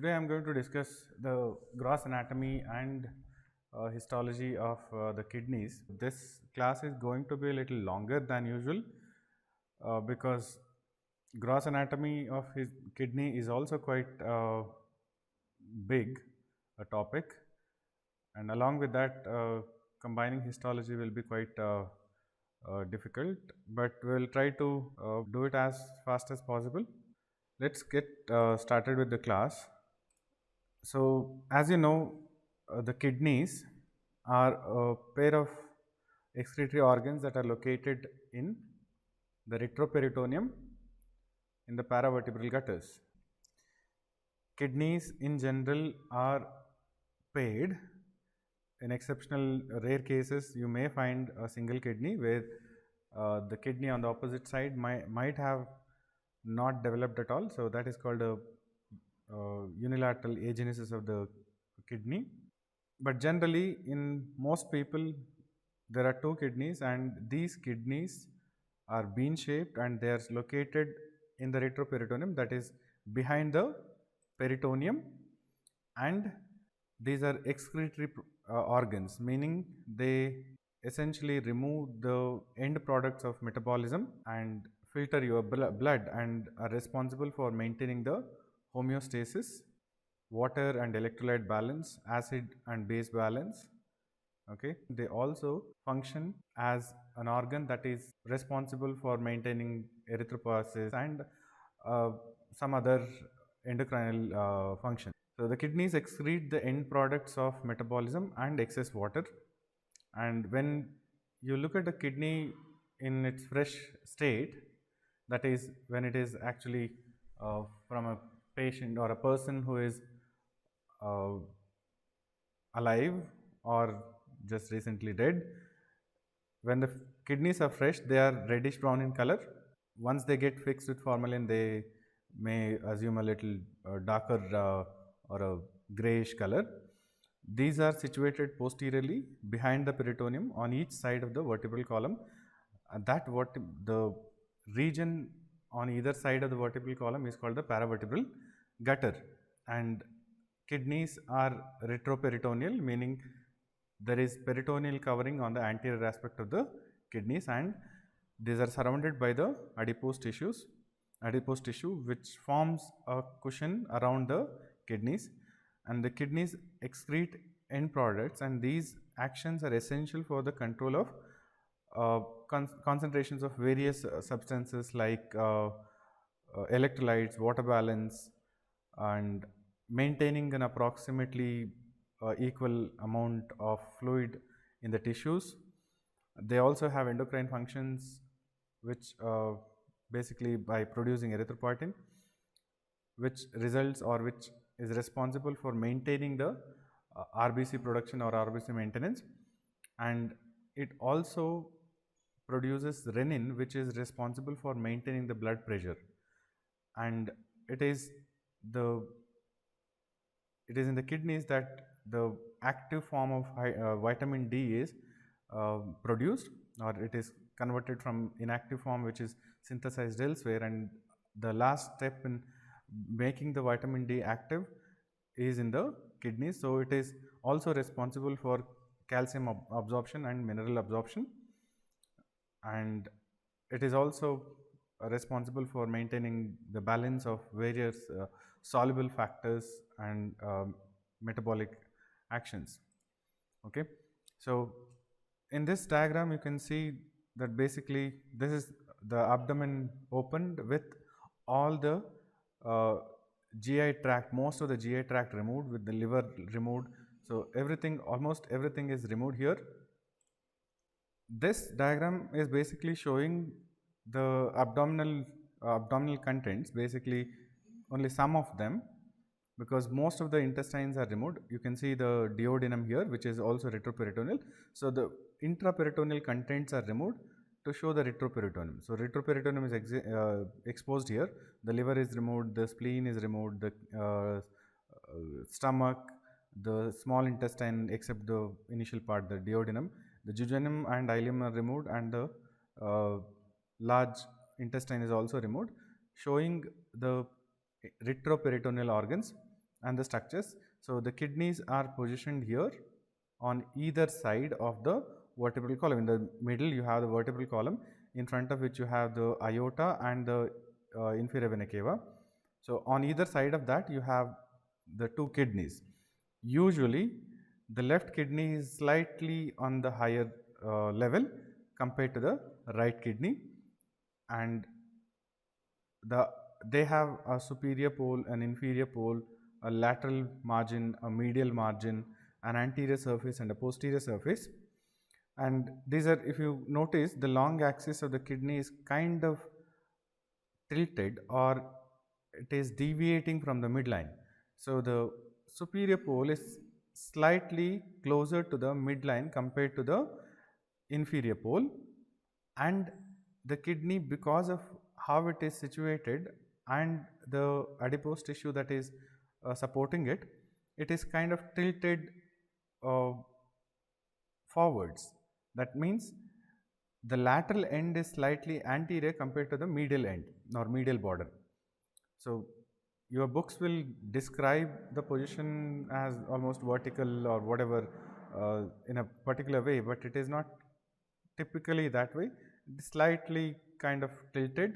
Today I am going to discuss the gross anatomy and histology of the kidneys. This class is going to be a little longer than usual because gross anatomy of his kidney is also quite big a topic, and along with that combining histology will be quite difficult, but we will try to do it as fast as possible. Let's get started with the class. So, as you know, the kidneys are a pair of excretory organs that are located in the retroperitoneum in the paravertebral gutters. Kidneys in general are paired. In exceptional rare cases, you may find a single kidney where the kidney on the opposite side might have not developed at all. So, that is called a unilateral agenesis of the kidney. But generally in most people there are two kidneys, and these kidneys are bean shaped and they are located in the retroperitoneum, that is behind the peritoneum, and these are excretory organs, meaning they essentially remove the end products of metabolism and filter your blood and are responsible for maintaining the homeostasis, water and electrolyte balance, acid and base balance. Okay, they also function as an organ that is responsible for maintaining erythropoiesis and some other endocrinal function. So the kidneys excrete the end products of metabolism and excess water, and when you look at the kidney in its fresh state, that is when it is actually from a patient or a person who is uh, alive or just recently dead, when the kidneys are fresh they are reddish brown in color. Once they get fixed with formalin, they may assume a little darker or a grayish color. These are situated posteriorly behind the peritoneum on each side of the vertebral column. The region on either side of the vertebral column is called the paravertebral gutter, and kidneys are retroperitoneal, meaning there is peritoneal covering on the anterior aspect of the kidneys, and these are surrounded by the adipose tissue which forms a cushion around the kidneys, and the kidneys excrete end products, and these actions are essential for the control of concentrations of various substances like electrolytes, water balance, and maintaining an approximately equal amount of fluid in the tissues. They also have endocrine functions, which basically by producing erythropoietin, which results or which is responsible for maintaining the RBC production or RBC maintenance, and it also produces renin, which is responsible for maintaining the blood pressure, and it is the it is in the kidneys that the active form of vitamin D is produced, or it is converted from inactive form which is synthesized elsewhere, and the last step in making the vitamin D active is in the kidneys. So it is also responsible for calcium absorption and mineral absorption, and it is also responsible for maintaining the balance of various soluble factors and metabolic actions. Okay, so in this diagram you can see that basically this is the abdomen opened with all the uh, GI tract, most of the GI tract removed, with the liver removed. So everything, almost everything is removed here. This diagram is basically showing the abdominal contents, basically only some of them, because most of the intestines are removed. You can see the duodenum here, which is also retroperitoneal. So the intraperitoneal contents are removed to show the retroperitoneum. So retroperitoneum is exposed here. The liver is removed, the spleen is removed, the stomach, the small intestine except the initial part, the duodenum, the jejunum and ileum are removed, and the large intestine is also removed, showing the retroperitoneal organs. and the structures. So the kidneys are positioned here on either side of the vertebral column. In the middle you have the vertebral column, in front of which you have the aorta and the inferior vena cava. So on either side of that you have the two kidneys. Usually the left kidney is slightly on the higher level compared to the right kidney, and they have a superior pole, an inferior pole, a lateral margin, a medial margin, an anterior surface and a posterior surface. And these are, if you notice, the long axis of the kidney is kind of tilted, or it is deviating from the midline. So the superior pole is slightly closer to the midline compared to the inferior pole, and the kidney, because of how it is situated and the adipose tissue that is supporting it, it is kind of tilted forwards. That means the lateral end is slightly anterior compared to the medial end or medial border. So your books will describe the position as almost vertical or whatever in a particular way, but it is not typically that way. It is slightly kind of tilted.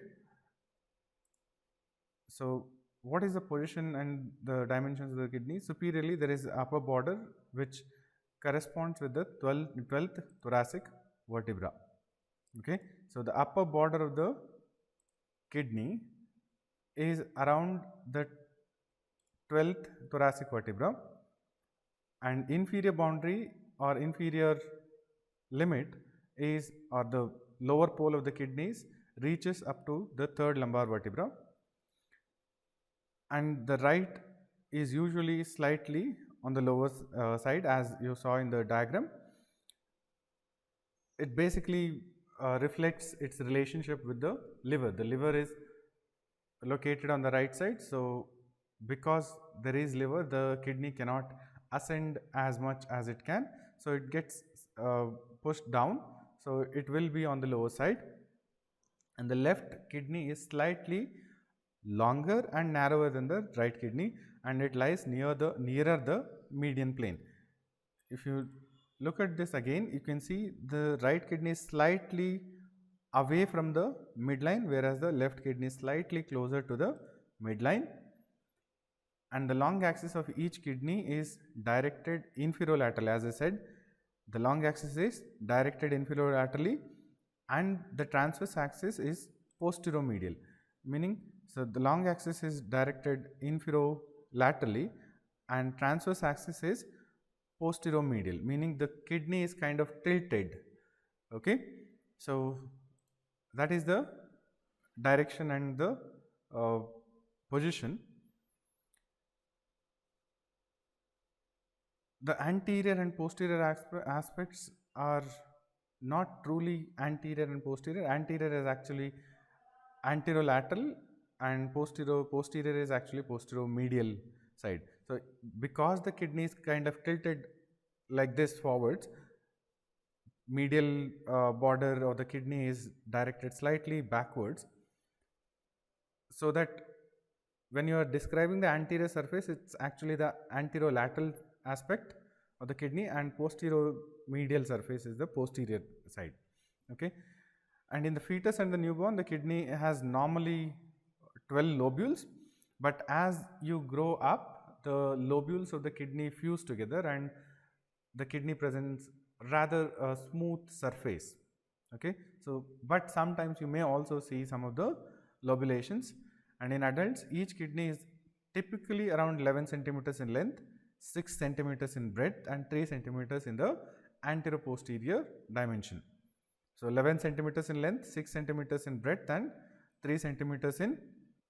So what is the position and the dimensions of the kidney? Superiorly there is upper border which corresponds with the 12th thoracic vertebra. Okay, so the upper border of the kidney is around the 12th thoracic vertebra, and inferior boundary or inferior limit is, or the lower pole of the kidneys reaches up to the 3rd lumbar vertebra, and the right is usually slightly on the lower side, as you saw in the diagram. It basically reflects its relationship with the liver. The liver is located on the right side, so because there is liver, the kidney cannot ascend as much as it can, so it gets pushed down, so it will be on the lower side. And the left kidney is slightly longer and narrower than the right kidney, and it lies nearer the median plane. If you look at this again, you can see the right kidney is slightly away from the midline, whereas the left kidney is slightly closer to the midline, and the long axis of each kidney is directed inferolaterally. As I said, the long axis is directed inferolaterally and the transverse axis is posteromedial, meaning, so the long axis is directed inferolaterally and transverse axis is posteromedial, meaning the kidney is kind of tilted. Okay, so that is the direction and the position. The anterior and posterior aspects are not truly anterior and posterior. Anterior is actually anterolateral and posterior is actually posteromedial side. So because the kidney is kind of tilted like this forwards, medial border of the kidney is directed slightly backwards, so that when you are describing the anterior surface, it's actually the anterolateral aspect of the kidney, and posteromedial surface is the posterior side. Okay, and in the fetus and the newborn, the kidney has normally 12 lobules, but as you grow up, the lobules of the kidney fuse together and the kidney presents rather a smooth surface. Okay, so but sometimes you may also see some of the lobulations, and in adults each kidney is typically around 11 centimeters in length, 6 centimeters in breadth and 3 centimeters in the anteroposterior dimension. So 11 centimeters in length, 6 centimeters in breadth and 3 centimeters in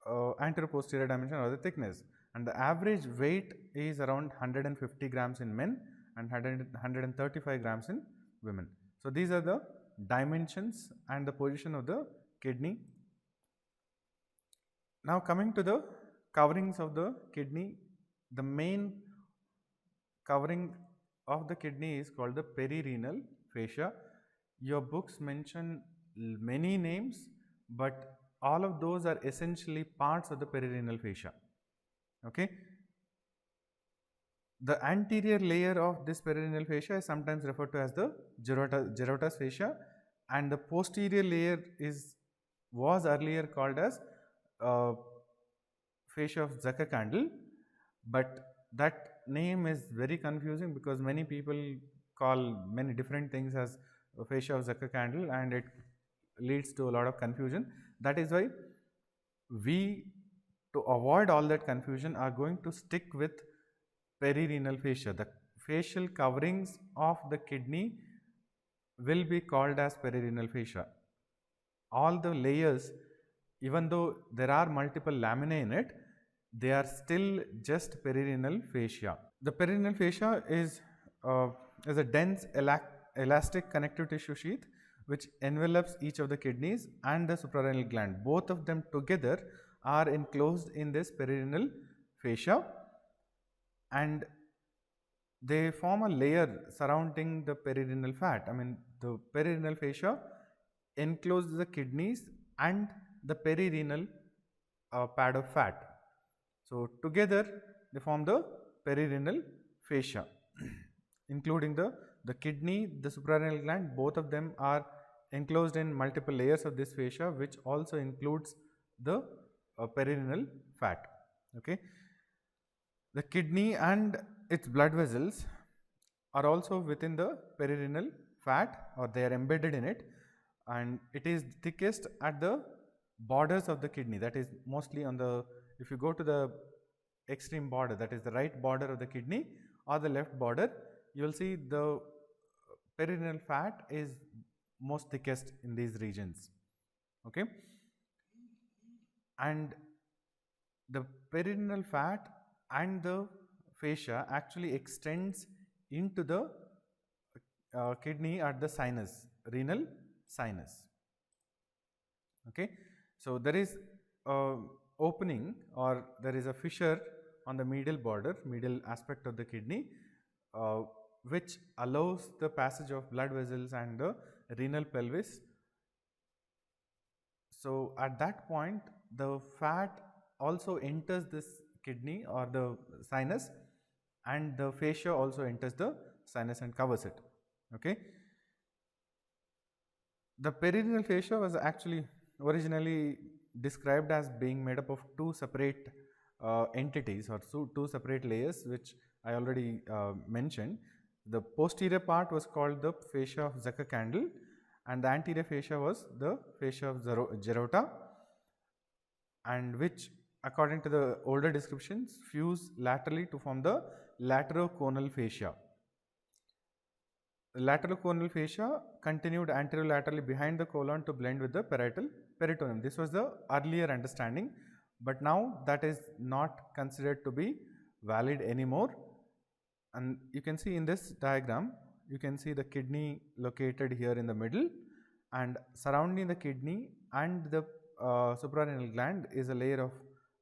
anteroposterior dimension or the thickness, and the average weight is around 150 grams in men and 135 grams in women. So these are the dimensions and the position of the kidney. Now coming to the coverings of the kidney, the main covering of the kidney is called the perirenal fascia. Your books mention many names, but all of those are essentially parts of the perirenal fascia. Okay, The anterior layer of this perirenal fascia is sometimes referred to as the Gerota's fascia, and the posterior layer was earlier called as uh, fascia of Zuckerkandl, but that name is very confusing because many people call many different things as fascia of Zuckerkandl, and it leads to a lot of confusion. That is why we, to avoid all that confusion, are going to stick with perirenal fascia. The facial coverings of the kidney will be called as perirenal fascia. All the layers, even though there are multiple laminae in it, they are still just perirenal fascia. The perirenal fascia is a dense elastic connective tissue sheath which envelops each of the kidneys and the suprarenal gland. Both of them together are enclosed in this perirenal fascia, and they form a layer surrounding the perirenal fat. I mean, the perirenal fascia encloses the kidneys and the perirenal pad of fat. So together they form the perirenal fascia, including the kidney, the suprarenal gland. Both of them are enclosed in multiple layers of this fascia, which also includes the perirenal fat. Okay, the kidney and its blood vessels are also within the perirenal fat, or they are embedded in it, and it is thickest at the borders of the kidney. That is mostly on the, if you go to the extreme border, that is the right border of the kidney or the left border, you will see the perirenal fat is most thickest in these regions. Okay, and the perirenal fat and the fascia actually extends into the kidney at the sinus, renal sinus. Okay, so there is a opening, or there is a fissure on the medial border, medial aspect of the kidney, which allows the passage of blood vessels and the renal pelvis. So at that point the fat also enters this kidney or the sinus, and the fascia also enters the sinus and covers it. Okay, the perirenal fascia was actually originally described as being made up of two separate entities, or two separate layers, which I already mentioned. The posterior part was called the fascia of Zuckerkandl, and the anterior fascia was the fascia of Gerota, and which, according to the older descriptions, fuse laterally to form the lateroconal fascia. The lateroconal fascia continued anterolaterally behind the colon to blend with the parietal peritoneum. This was the earlier understanding, but now that is not considered to be valid anymore. And you can see in this diagram, you can see the kidney located here in the middle, and surrounding the kidney and the suprarenal gland is a layer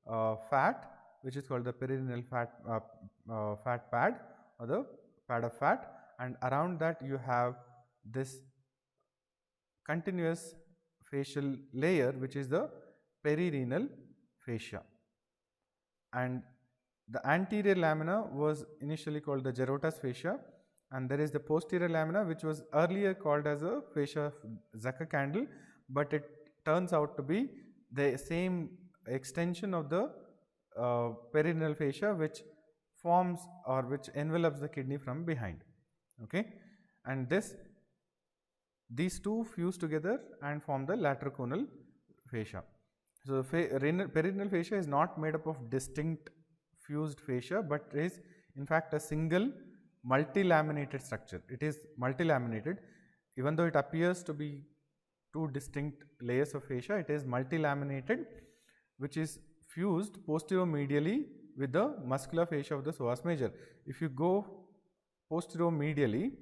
of fat, which is called the perirenal fat pad, or the pad of fat, and around that you have this continuous facial layer, which is the perirenal fascia. And the anterior lamina was initially called the Gerota's fascia, and there is the posterior lamina, which was earlier called as a fascia of Zuckerkandl, but it turns out to be the same extension of the perirenal fascia, which forms or which envelops the kidney from behind. Okay, and these two fuse together and form the lateroconal fascia. So perirenal fascia is not made up of distinct fused fascia, but is in fact a single multilaminated structure. It is multilaminated, even though it appears to be two distinct layers of fascia. It is multilaminated, which is fused posterior-medially with the muscular fascia of the psoas major. If you go posterior-medially,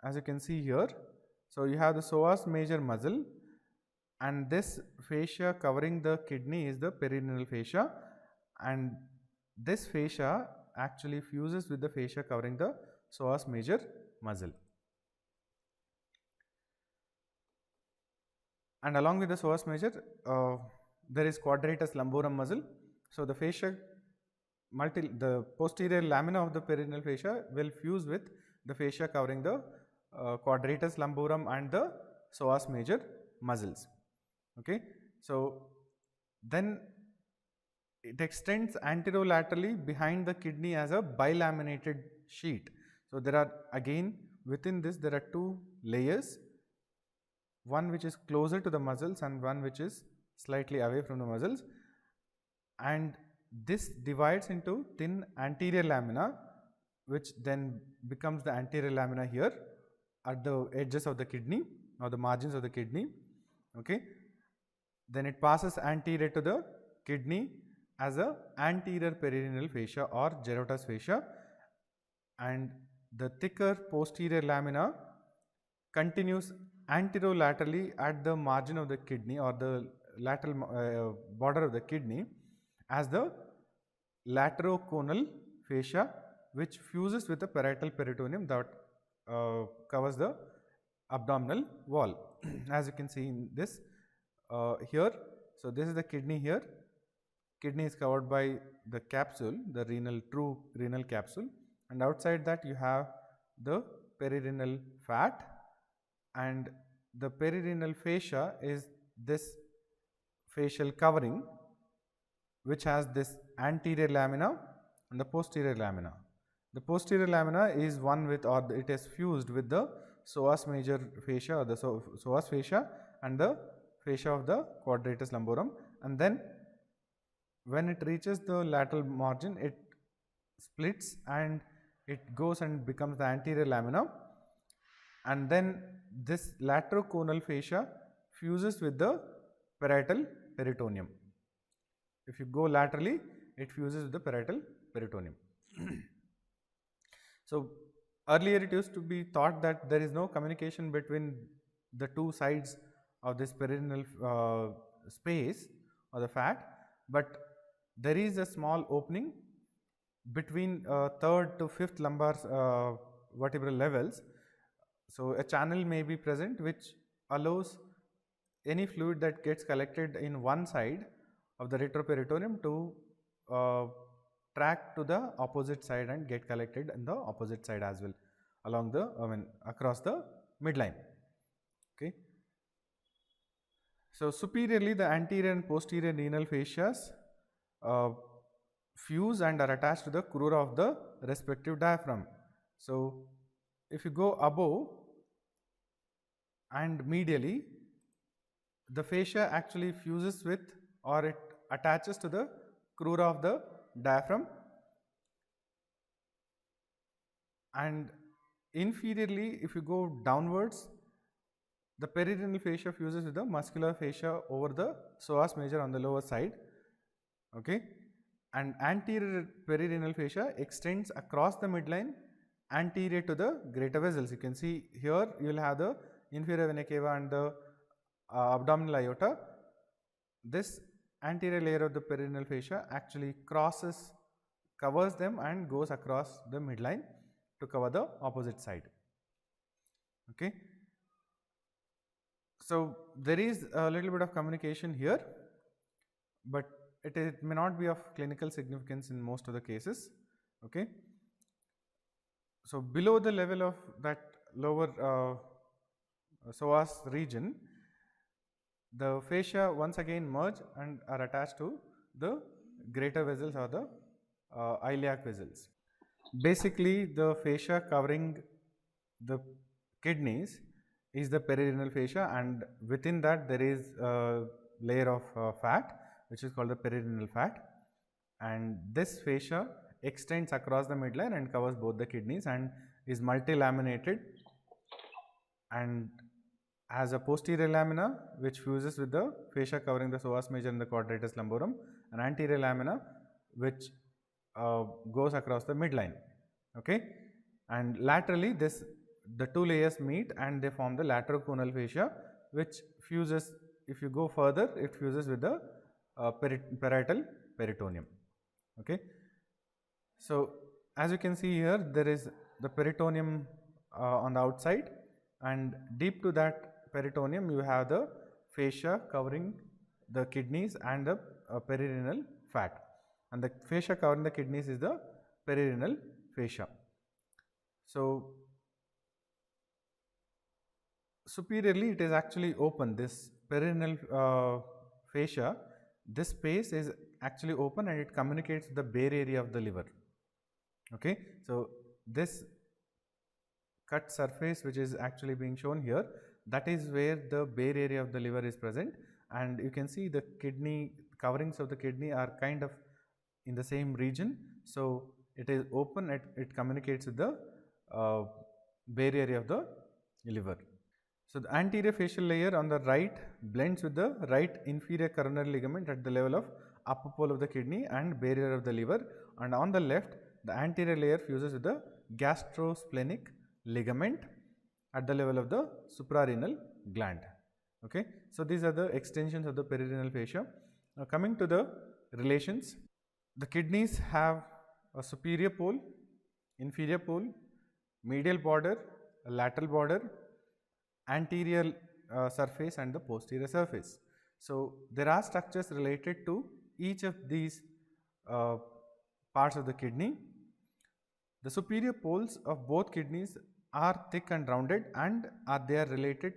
as you can see here, so you have the psoas major muscle, and this fascia covering the kidney is the perirenal fascia, and this fascia actually fuses with the fascia covering the psoas major muscle. And along with the psoas major, there is quadratus lumborum muscle. So the fascia the posterior lamina of the perineal fascia will fuse with the fascia covering the quadratus lumborum and the psoas major muscles. Okay, so then it extends anterolaterally behind the kidney as a bilaminated sheet. So there are, again, within this there are two layers, one which is closer to the muscles and one which is slightly away from the muscles, and this divides into thin anterior lamina, which then becomes the anterior lamina here at the edges of the kidney or the margins of the kidney. Okay, then it passes anterior to the kidney as a anterior perineal fascia or Gerota's fascia, and the thicker posterior lamina continues anterolaterally at the margin of the kidney or the lateral border of the kidney as the lateroconal fascia, which fuses with the parietal peritoneum that covers the abdominal wall. As you can see in this here, so this is the kidney here. Kidney is covered by the capsule, the true renal capsule, and outside that you have the perirenal fat, and the perirenal fascia is this facial covering which has this anterior lamina and the posterior lamina. The posterior lamina is one with, or it is fused with the psoas major fascia or the psoas fascia and the fascia of the quadratus lumborum, and then when it reaches the lateral margin it splits and it goes and becomes the anterior lamina, and then this lateroconal fascia fuses with the parietal peritoneum. If you go laterally, it fuses with the parietal peritoneum. So earlier it used to be thought that there is no communication between the two sides of this perineal space or the fat, but there is a small opening between third to fifth lumbar vertebral levels. So a channel may be present which allows any fluid that gets collected in one side of the retroperitoneum to track to the opposite side and get collected in the opposite side as well, along the across the midline. Okay. So superiorly, the anterior and posterior renal fascias fuse and are attached to the crura of the respective diaphragm. So if you go above and medially, the fascia actually fuses with, or it attaches to the crura of the diaphragm, and inferiorly if you go downwards, the perirenal fascia fuses with the muscular fascia over the psoas major on the lower side. Okay, and anterior perirenal fascia extends across the midline anterior to the greater vessels. You can see here you will have the inferior vena cava and the abdominal aorta. This anterior layer of the perirenal fascia actually covers them and goes across the midline to cover the opposite side. Okay. So there is a little bit of communication here, but it may not be of clinical significance in most of the cases. Okay. So below the level of that lower psoas region, the fascia once again merge and are attached to the greater vessels or the iliac vessels. Basically, the fascia covering the kidneys is the perirenal fascia, and within that there is a layer of fat which is called the perirenal fat, and this fascia extends across the midline and covers both the kidneys and is multilaminated and has a posterior lamina which fuses with the fascia covering the psoas major and the quadratus lumborum, an anterior lamina which goes across the midline. Okay, and laterally the two layers meet and they form the lateroconal fascia, which fuses, if you go further, it fuses with the parietal peritoneum. Okay, so as you can see here, there is the peritoneum on the outside, and deep to that peritoneum you have the fascia covering the kidneys and the perirenal fat. and the fascia covering the kidneys is the perirenal fascia. So superiorly it is actually open, this perirenal fascia, this space is actually open and it communicates with the bare area of the liver. Okay, so this cut surface which is actually being shown here, that is where the bare area of the liver is present, and you can see the kidney coverings of the kidney are kind of in the same region. So it is open, it communicates with the bare area of the liver. So the anterior facial layer on the right blends with the right inferior coronary ligament at the level of upper pole of the kidney and bare area of the liver, and on the left the anterior layer fuses with the gastrosplenic ligament at the level of the suprarenal gland. Okay, so these are the extensions of the perirenal fascia. Now coming to the relations, the kidneys have a superior pole, inferior pole, medial border, a lateral border, anterior surface and the posterior surface. So there are structures related to each of these parts of the kidney. The superior poles of both kidneys are thick and rounded, and they are related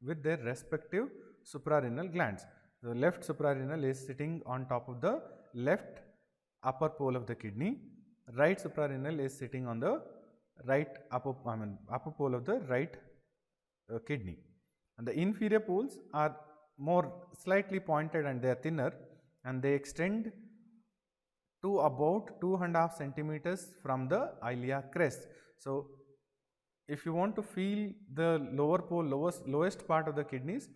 with their respective suprarenal glands. The left suprarenal is sitting on top of the left upper pole of the kidney. Right suprarenal is sitting on the right upper pole of the right kidney, and the inferior poles are more slightly pointed and they are thinner, and they extend to about 2.5 centimeters from the iliac crest. So if you want to feel the lower pole, lowest part of the kidneys,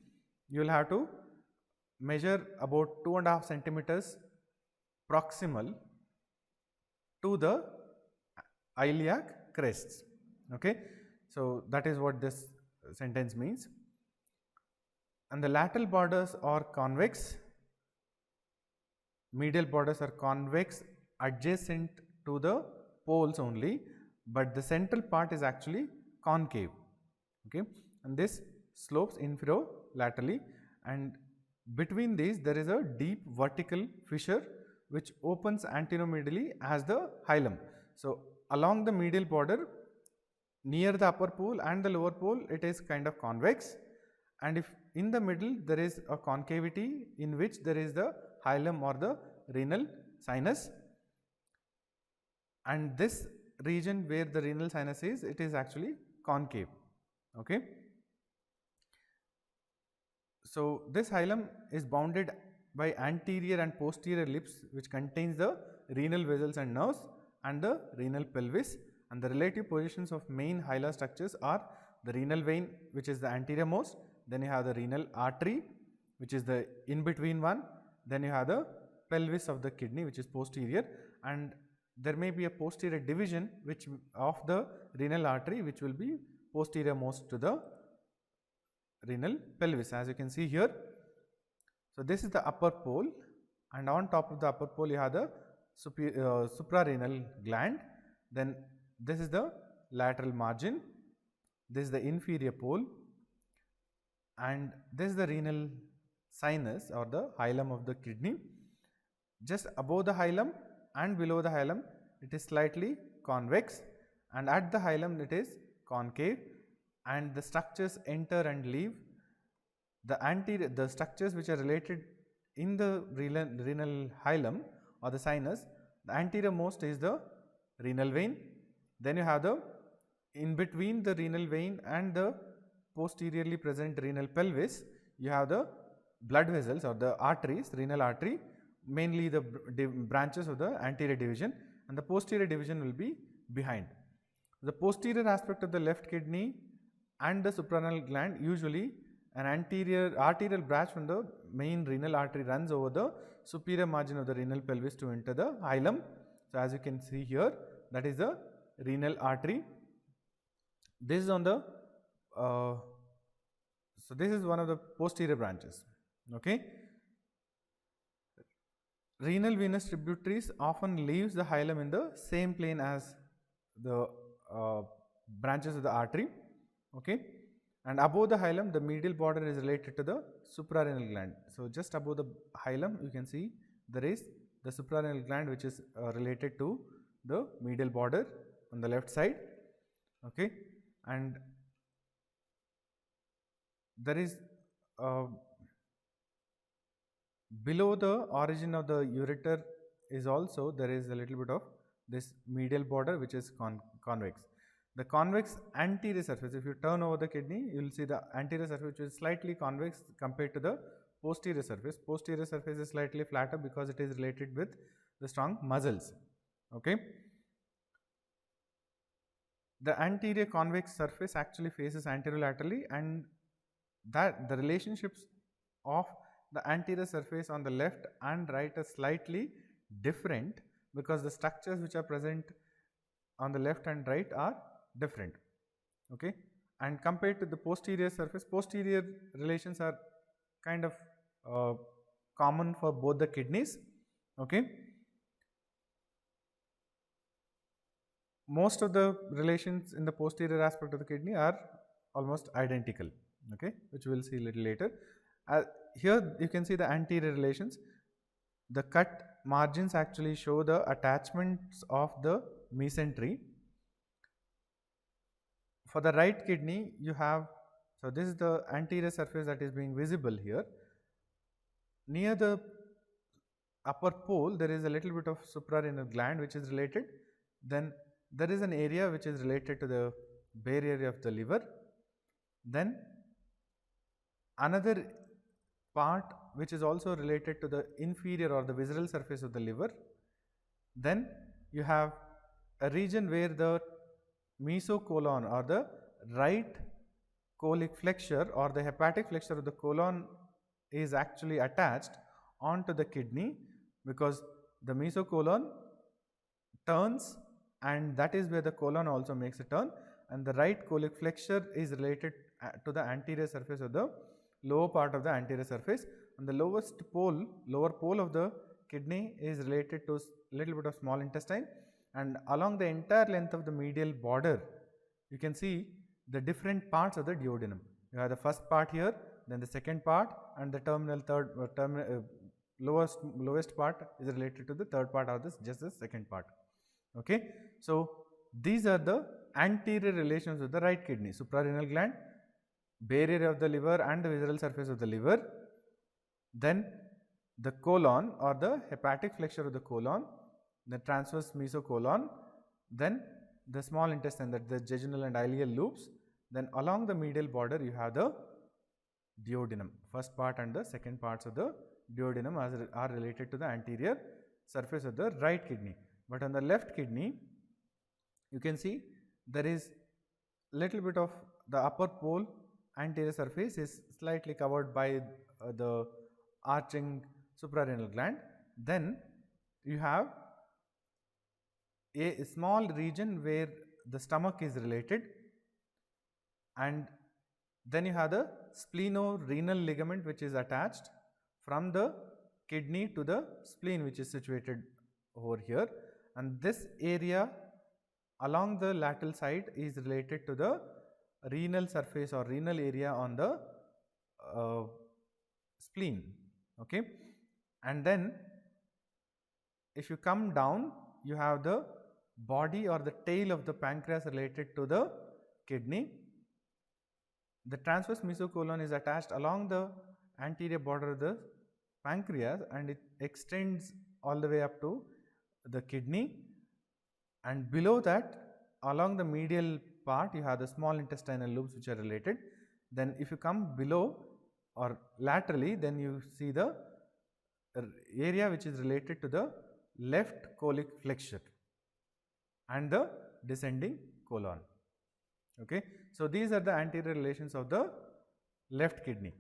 you will have to measure about 2.5 centimeters proximal to the iliac crests. Okay, so that is what this sentence means. And the lateral borders are convex, medial borders are convex adjacent to the poles only, but the central part is actually concave. Okay, and this slopes infero-laterally, and between these there is a deep vertical fissure which opens anteromedially as the hilum. So along the medial border, near the upper pole and the lower pole, it is kind of convex, and if in the middle there is a concavity in which there is the hilum or the renal sinus, and this region where the renal sinus is, it is actually concave. Okay, so this hilum is bounded by anterior and posterior lips which contains the renal vessels and nerves and the renal pelvis, and the relative positions of main hilar structures are the renal vein, which is the anterior most, then you have the renal artery, which is the in between one, then you have the pelvis of the kidney, which is posterior, and there may be a posterior division which of the renal artery which will be posterior most to the renal pelvis, as you can see here. So this is the upper pole, and on top of the upper pole you have the suprarenal gland, then this is the lateral margin, this is the inferior pole, and this is the renal sinus or the hilum of the kidney. Just above the hilum and below the hilum it is slightly convex, and at the hilum it is concave, and the structures enter and leave. The structures which are related in the renal hilum or the sinus, the anterior most is the renal vein, then you have the in between the renal vein and the posteriorly present renal pelvis, you have the blood vessels or the arteries, renal artery, mainly the branches of the anterior division, and the posterior division will be behind. The posterior aspect of the left kidney and the suprarenal gland, usually an anterior arterial branch from the main renal artery runs over the superior margin of the renal pelvis to enter the hilum. So as you can see here, that is the renal artery. This is on the so this is one of the posterior branches. Okay, renal venous tributaries often leaves the hilum in the same plane as the branches of the artery. Okay, and above the hilum the medial border is related to the suprarenal gland. So just above the hilum you can see there is the suprarenal gland which is related to the medial border on the left side. Okay, and there is below the origin of the ureter is also there is a little bit of this medial border which is convex. The convex anterior surface, if you turn over the kidney, you will see the anterior surface which is slightly convex compared to the posterior surface. Posterior surface is slightly flatter because it is related with the strong muscles. Okay. The anterior convex surface actually faces anterolaterally, and that the relationships of the anterior surface on the left and right are slightly different because the structures which are present on the left and right are different. Okay, and compared to the posterior surface, posterior relations are kind of common for both the kidneys. Okay, most of the relations in the posterior aspect of the kidney are almost identical. Okay, which we will see a little later. Here you can see the anterior relations. The cut margins actually show the attachments of the mesentery. For the right kidney, you have, so this is the anterior surface that is being visible here. Near the upper pole, there is a little bit of suprarenal gland which is related. Then there is an area which is related to the bare area of the liver. Then another part which is also related to the inferior or the visceral surface of the liver. Then you have a region where the mesocolon or the right colic flexure or the hepatic flexure of the colon is actually attached onto the kidney, because the mesocolon turns, and that is where the colon also makes a turn, and the right colic flexure is related to the anterior surface of the lower part of the anterior surface, and the lower pole of the kidney is related to little bit of small intestine, and along the entire length of the medial border you can see the different parts of the duodenum. You have the first part here, then the second part, and the lowest part is related to the third part of this, just the second part. Okay, so these are the anterior relations of the right kidney: suprarenal gland, bare area of the liver and the visceral surface of the liver, then the colon or the hepatic flexure of the colon, the transverse mesocolon, then the small intestine, that the jejunal and ileal loops, then along the medial border you have the duodenum. First part and the second parts of the duodenum are related to the anterior surface of the right kidney. But on the left kidney, you can see there is little bit of the upper pole anterior surface is slightly covered by the arching suprarenal gland. Then you have a small region where the stomach is related, and then you have the spleno-renal ligament which is attached from the kidney to the spleen, which is situated over here, and this area along the lateral side is related to the renal surface or renal area on the spleen. Okay, and then if you come down, you have the body or the tail of the pancreas related to the kidney. The transverse mesocolon is attached along the anterior border of the pancreas, and it extends all the way up to the kidney, and below that along the medial part you have the small intestinal loops which are related. Then if you come below or laterally, then you see the area which is related to the left colic flexure and the descending colon. Okay, so these are the anterior relations of the left kidney.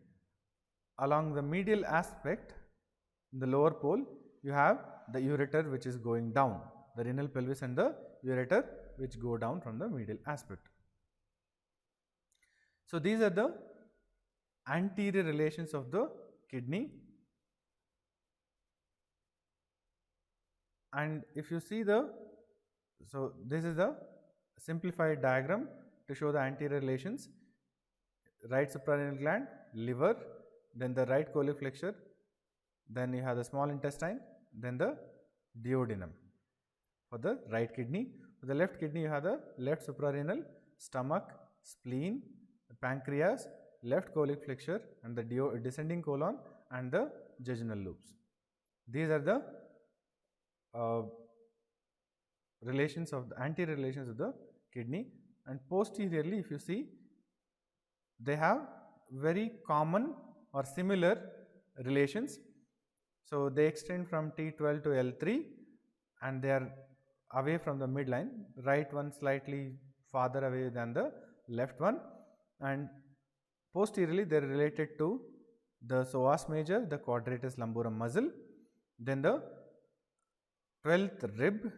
Along the medial aspect, in the lower pole, you have the ureter which is going down, the renal pelvis and the ureter which go down from the medial aspect. So these are the anterior relations of the kidney. And if you see so this is a simplified diagram to show the anterior relations: right suprarenal gland, liver, then the right colic flexure, then you have the small intestine, then the duodenum for the right kidney. For the left kidney, you have the left suprarenal, stomach, spleen, pancreas, left colic flexure, and the descending colon and the jejunal loops. These are the relations of the anterior relations of the kidney, and posteriorly, if you see, they have very common or similar relations. So they extend from T12 to L3 and they are away from the midline, right one slightly farther away than the left one, and posteriorly they are related to the psoas major, the quadratus lumborum muscle, then the 12th rib.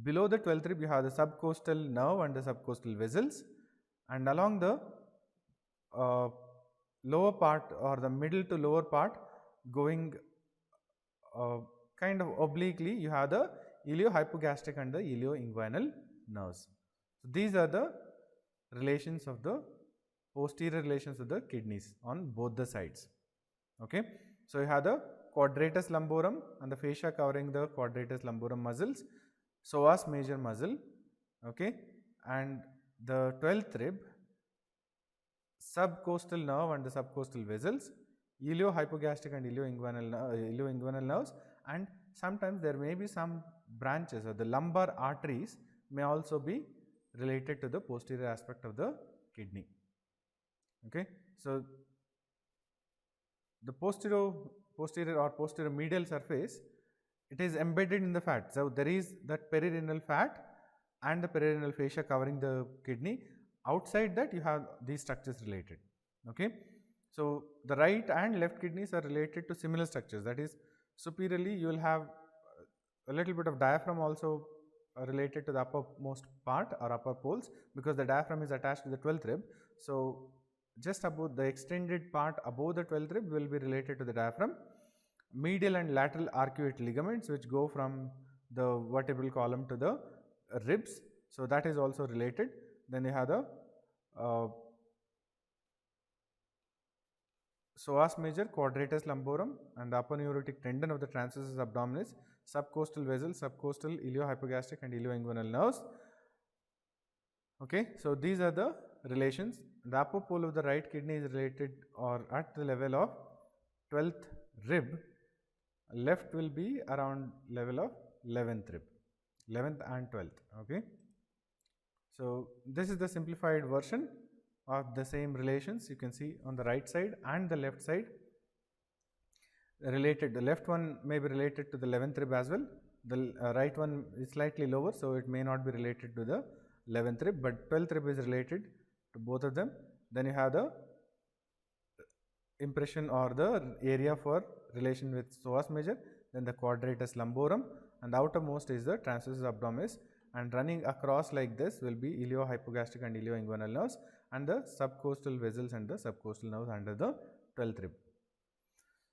Below the 12th rib you have the subcostal nerve and the subcostal vessels, and along the lower part or the middle to lower part going kind of obliquely, you have the iliohypogastric and the ilioinguinal nerves. So these are the relations of the posterior relations of the kidneys on both the sides. Okay, so you have the quadratus lumborum and the fascia covering the quadratus lumborum muscles, psoas major muscle, okay, and the 12th rib, subcostal nerve and the subcostal vessels, iliohypogastric and ilioinguinal nerves, and sometimes there may be some branches or the lumbar arteries may also be related to the posterior aspect of the kidney. Okay, so the posterior or posterior medial surface, it is embedded in the fat. So there is that perirenal fat and the perirenal fascia covering the kidney. Outside that you have these structures related. Okay, so the right and left kidneys are related to similar structures. That is, superiorly you will have a little bit of diaphragm also related to the uppermost part or upper poles, because the diaphragm is attached to the 12th rib. So just above the extended part above the 12th rib will be related to the diaphragm. Medial and lateral arcuate ligaments which go from the vertebral column to the ribs, so that is also related. Then you have the psoas major, quadratus lumborum, and the upper neurotic tendon of the transversus abdominis, subcostal vessels, subcostal iliohypogastric and ilioinguinal nerves. Okay, so these are the relations. The upper pole of the right kidney is related or at the level of 12th rib. Left will be around level of 11th rib, 11th and 12th. Okay, so this is the simplified version of the same relations. You can see on the right side and the left side related. The left one may be related to the 11th rib as well. The right one is slightly lower, so it may not be related to the 11th rib, but 12th rib is related to both of them. Then you have the impression or the area for relation with psoas major, then the quadratus lumborum, and the outermost is the transversus abdominis, and running across like this will be iliohypogastric and ilioinguinal nerves and the subcostal vessels and the subcostal nerves under the 12th rib.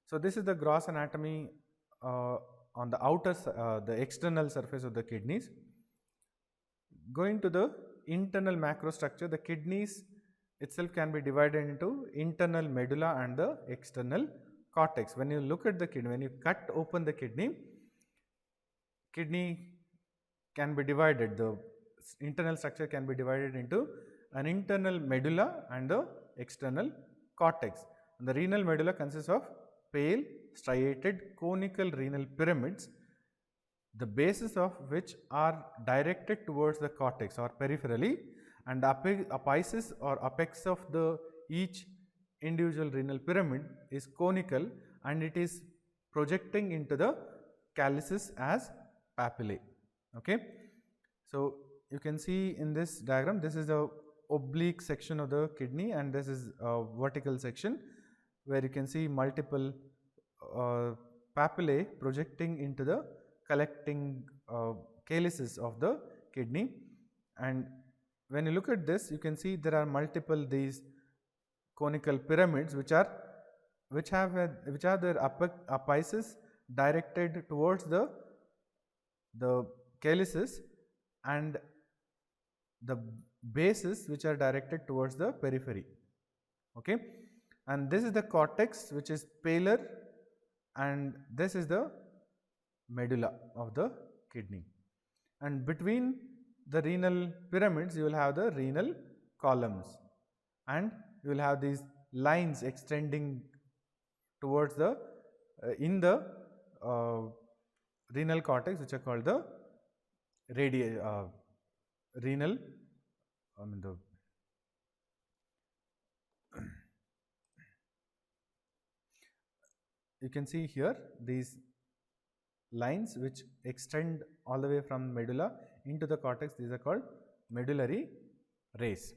So this is the gross anatomy on the outer, the external surface of the kidneys. Going to the internal macrostructure, the kidneys itself can be divided into internal medulla and the external cortex. When you look at the kidney, when you cut open the kidney can be divided, the internal structure can be divided into an internal medulla and the external cortex. And the renal medulla consists of pale striated conical renal pyramids, the bases of which are directed towards the cortex or peripherally, and the apices or apex of the each individual renal pyramid is conical and it is projecting into the calyces as papillae. Okay, so you can see in this diagram, this is the oblique section of the kidney and this is a vertical section where you can see multiple papillae projecting into the collecting calyces of the kidney. And when you look at this, you can see there are multiple these conical pyramids which have their apices directed towards the calyces and the bases which are directed towards the periphery. Okay, and this is the cortex which is paler, and this is the medulla of the kidney. And between the renal pyramids, you will have the renal columns, and you will have these lines extending towards the in the uh, renal cortex, which are called the renal. I mean the you can see here these lines which extend all the way from medulla into the cortex. These are called medullary rays.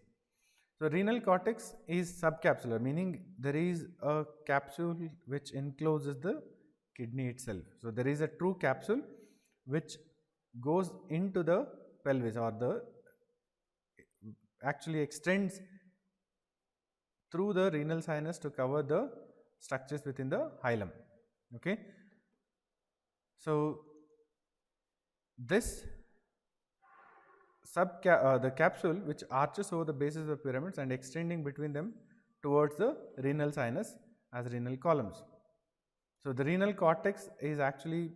So renal cortex is subcapsular, meaning there is a capsule which encloses the kidney itself. So there is a true capsule which goes into the pelvis, or the actually extends through the renal sinus to cover the structures within the hilum. Okay. So this the capsule which arches over the bases of the pyramids and extending between them towards the renal sinus as renal columns. So the renal cortex is actually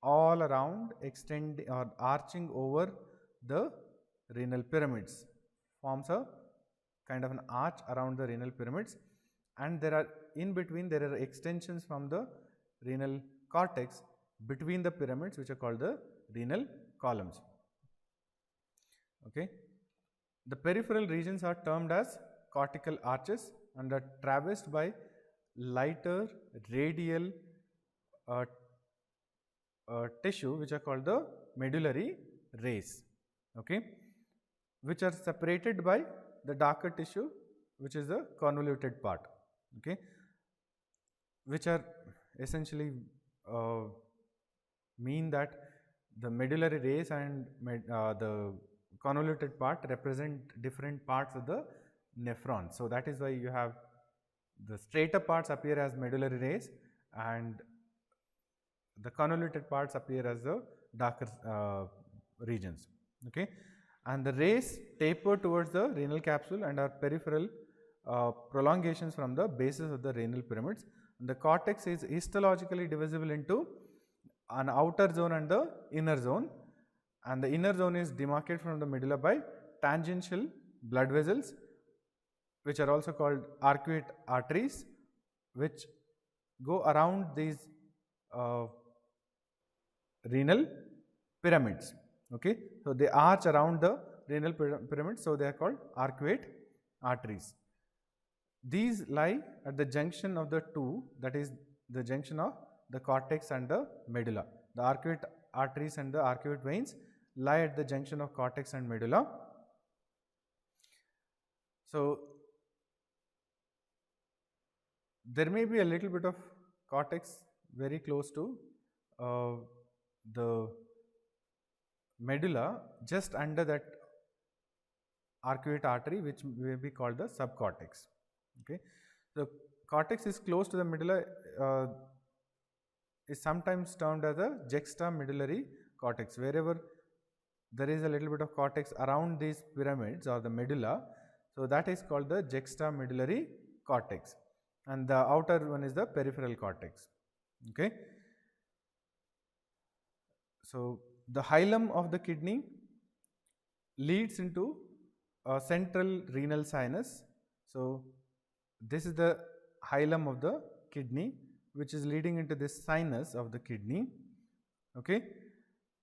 all around, extending or arching over the renal pyramids, forms a kind of an arch around the renal pyramids, and there are in between there are extensions from the renal cortex between the pyramids, which are called the renal columns. Okay. The peripheral regions are termed as cortical arches and are traversed by lighter radial tissue, which are called the medullary rays. Okay, which are separated by the darker tissue, which is the convoluted part. Okay, which are essentially mean that the medullary rays and the convoluted part represent different parts of the nephron. So that is why you have the straighter parts appear as medullary rays and the convoluted parts appear as the darker regions. Okay, and the rays taper towards the renal capsule and are peripheral prolongations from the bases of the renal pyramids. And the cortex is histologically divisible into an outer zone and the inner zone, and the inner zone is demarcated from the medulla by tangential blood vessels, which are also called arcuate arteries, which go around these renal pyramids. Okay, so they arch around the renal pyramids, so they are called arcuate arteries. These lie at the junction of the two, that is the junction of the cortex and the medulla. The arcuate arteries and the arcuate veins lie at the junction of cortex and medulla. So there may be a little bit of cortex very close to the medulla, just under that arcuate artery, which may be called the subcortex. Okay, the cortex is close to the medulla, is sometimes termed as a juxtamedullary cortex. Wherever there is a little bit of cortex around these pyramids or the medulla, so that is called the juxtamedullary cortex, and the outer one is the peripheral cortex. Okay, so the hilum of the kidney leads into a central renal sinus. So this is the hilum of the kidney, which is leading into this sinus of the kidney. Okay,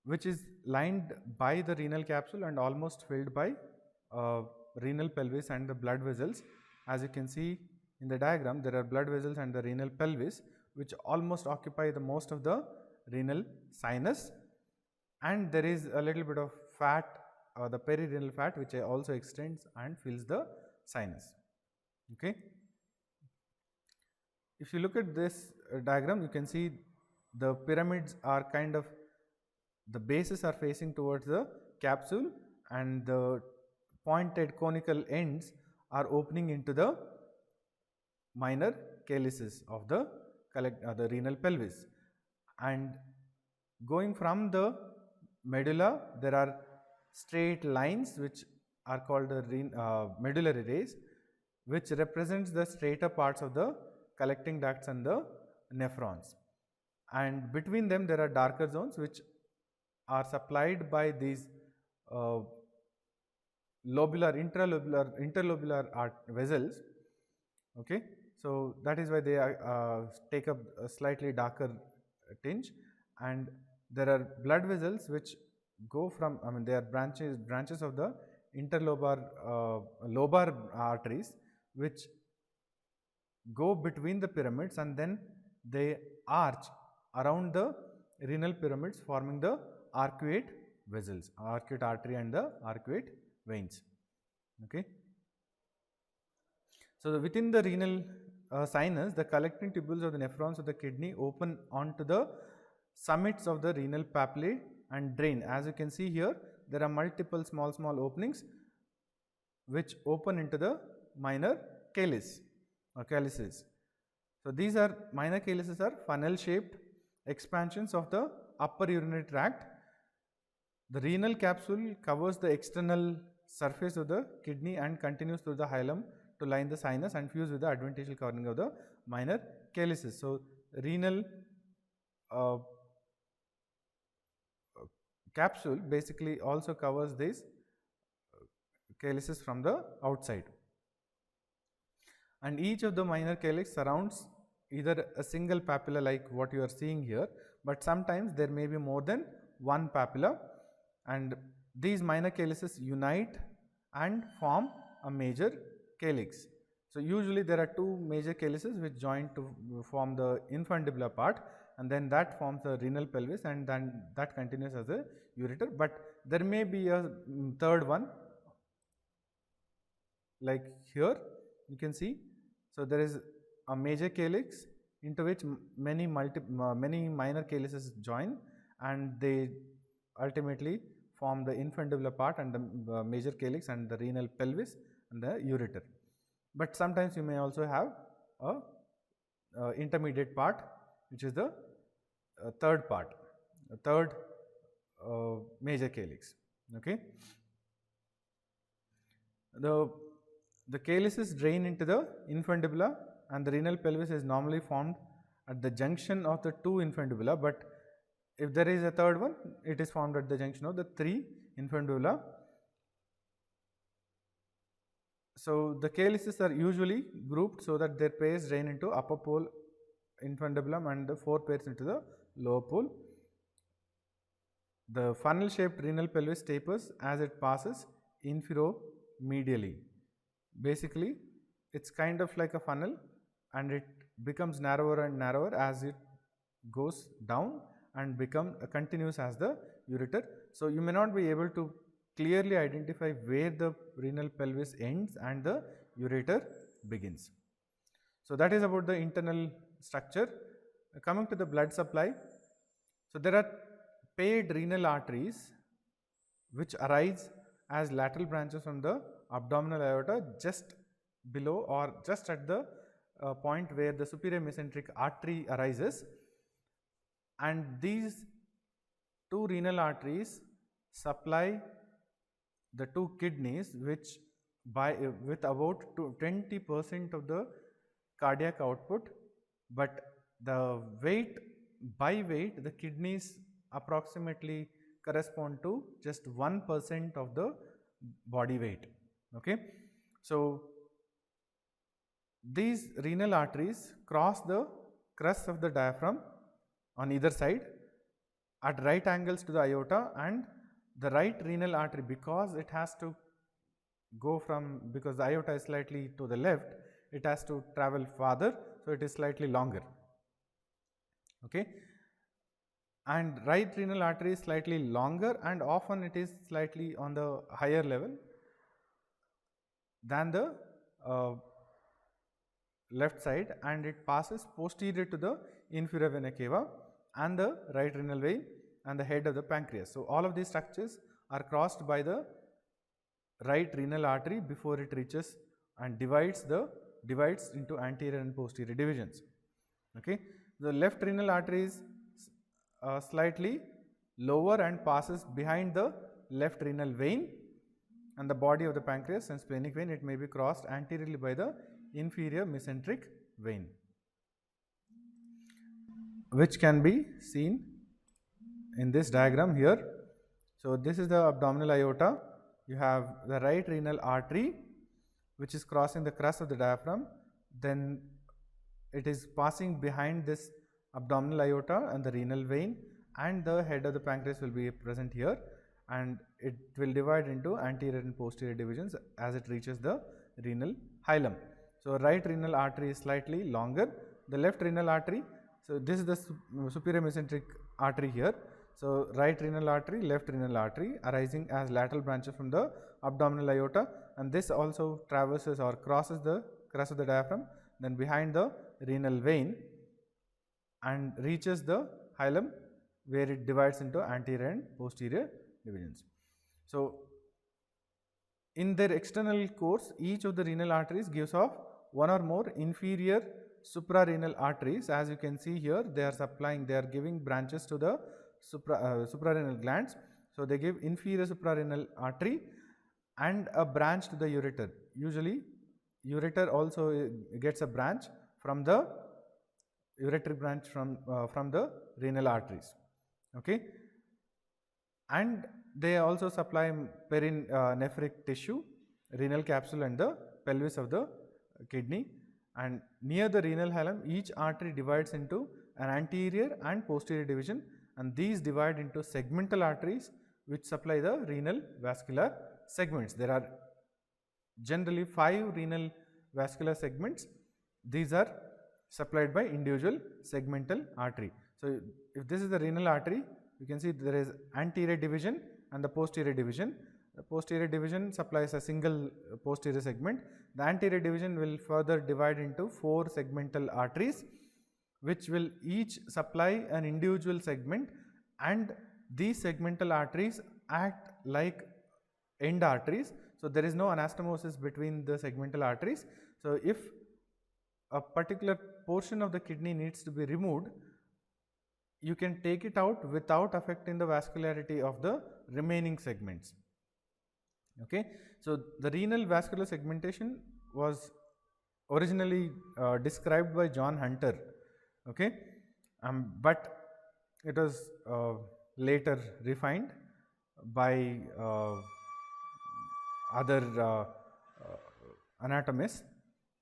which is lined by the renal capsule and almost filled by renal pelvis and the blood vessels. As you can see in the diagram, there are blood vessels and the renal pelvis, which almost occupy the most of the renal sinus, and there is a little bit of fat, the perirenal fat, which also extends and fills the sinus. Okay, if you look at this diagram, you can see the pyramids are kind of, the bases are facing towards the capsule and the pointed conical ends are opening into the minor calyces of the renal pelvis, and going from the medulla there are straight lines which are called the medullary rays, which represents the straighter parts of the collecting ducts and the nephrons, and between them there are darker zones which are supplied by these interlobular vessels. Okay, so that is why they take up a slightly darker tinge, and there are blood vessels which go from, I mean, they are branches of the lobar arteries which go between the pyramids, and then they arch around the renal pyramids, forming the arcuate vessels, arcuate artery and the arcuate veins. Okay. So, within the renal sinus, the collecting tubules of the nephrons of the kidney open onto the summits of the renal papillae and drain. As you can see here, there are multiple small openings which open into the minor calyx or calyces. So, these are minor calyces are funnel shaped expansions of the upper urinary tract. The renal capsule covers the external surface of the kidney and continues through the hilum to line the sinus and fuse with the adventitial covering of the minor calyces. So, renal capsule basically also covers these calyces from the outside, and each of the minor calyx surrounds either a single papilla like what you are seeing here, but sometimes there may be more than one papilla, and these minor calyces unite and form a major calyx. So, usually there are two major calyces which join to form the infundibula part, and then that forms the renal pelvis, and then that continues as a ureter, but there may be a third one like here you can see. So, there is a major calyx into which many minor calyces join, and they ultimately form the infundibula part and the major calyx and the renal pelvis and the ureter. But sometimes you may also have a intermediate part which is the third part, third major calyx. Okay. The calyces drain into the infundibula, and the renal pelvis is normally formed at the junction of the two infundibula, but if there is a third one, it is formed at the junction of the three infundibula. So, the calyces are usually grouped so that their pairs drain into upper pole infundibulum and the four pairs into the lower pole. The funnel shaped renal pelvis tapers as it passes infero-medially. Basically, it is kind of like a funnel, and it becomes narrower and narrower as it goes down and continues as the ureter. So, you may not be able to clearly identify where the renal pelvis ends and the ureter begins. So, that is about the internal structure. Coming to the blood supply. So, there are paired renal arteries which arise as lateral branches from the abdominal aorta just below or just at the point where the superior mesenteric artery arises, and these two renal arteries supply the two kidneys which with about 20% of the cardiac output, but the by weight the kidneys approximately correspond to just 1% of the body weight. Okay. So, these renal arteries cross the crest of the diaphragm on either side at right angles to the aorta, and the right renal artery, because it has to go because the aorta is slightly to the left, it has to travel farther, so it is slightly longer. Okay. And right renal artery is slightly longer, and often it is slightly on the higher level than the left side, and it passes posterior to the inferior vena cava and the right renal vein and the head of the pancreas. So, all of these structures are crossed by the right renal artery before it reaches and divides into anterior and posterior divisions. Okay. The left renal artery is slightly lower and passes behind the left renal vein and the body of the pancreas and splenic vein. It may be crossed anteriorly by the inferior mesenteric vein. which can be seen in this diagram here. So this is the abdominal aorta. You have the right renal artery which is crossing the crus of the diaphragm, then it is passing behind this abdominal aorta and the renal vein, and the head of the pancreas will be present here, and it will divide into anterior and posterior divisions as it reaches the renal hilum. So right renal artery is slightly longer, the left renal artery, so this is the superior mesenteric artery here. So right renal artery, left renal artery arising as lateral branches from the abdominal aorta, and this also traverses or crosses the crus of the diaphragm, then behind the renal vein and reaches the hilum, where it divides into anterior and posterior divisions. So in their external course, each of the renal arteries gives off one or more inferior suprarenal arteries. As you can see here, they are giving branches to the suprarenal glands. So they give inferior suprarenal artery and a branch to the ureter. Usually ureter also gets a branch from the ureteric branch from the renal arteries. Okay, and they also supply perinephric tissue, renal capsule and the pelvis of the kidney. And near the renal hilum, each artery divides into an anterior and posterior division, and these divide into segmental arteries which supply the renal vascular segments. There are generally 5 renal vascular segments. These are supplied by individual segmental artery. So if this is the renal artery, you can see there is anterior division and the posterior division. The posterior division supplies a single posterior segment. The anterior division will further divide into 4 segmental arteries which will each supply an individual segment, and these segmental arteries act like end arteries. So there is no anastomosis between the segmental arteries. So if a particular portion of the kidney needs to be removed, you can take it out without affecting the vascularity of the remaining segments. Okay, so the renal vascular segmentation was originally described by John Hunter. Okay, but it was later refined by other anatomists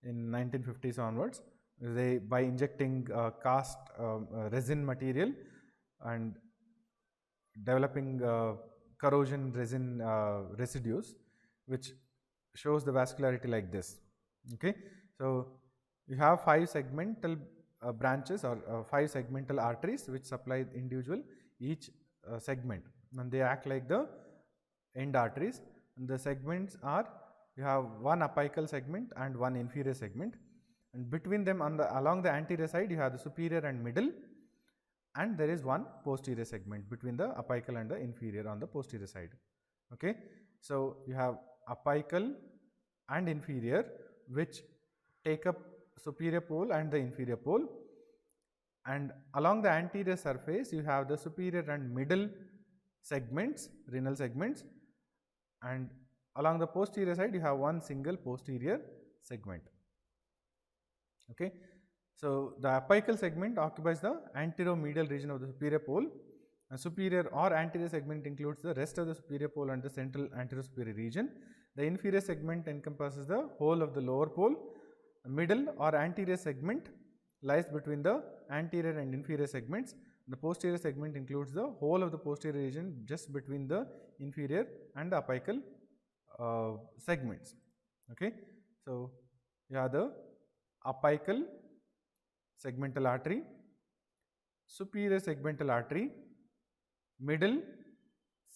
in 1950s onwards. They, by injecting cast resin material and developing corrosion resin residues, which shows the vascularity like this. Okay, so you have 5 segmental branches or 5 segmental arteries which supply individual each segment, and they act like the end arteries. And the segments are, you have one apical segment and one inferior segment, and between them along the anterior side you have the superior and middle, and there is one posterior segment between the apical and the inferior on the posterior side. Okay, so you have apical and inferior which take up superior pole and the inferior pole, and along the anterior surface you have the superior and middle segments, renal segments, and along the posterior side you have one single posterior segment. Okay, so the apical segment occupies the anteromedial region of the superior pole. A superior or anterior segment includes the rest of the superior pole and the central anterior superior region. The inferior segment encompasses the whole of the lower pole. The middle or anterior segment lies between the anterior and inferior segments. The posterior segment includes the whole of the posterior region just between the inferior and the apical segments. Okay, so you have the apical segmental artery, superior segmental artery, middle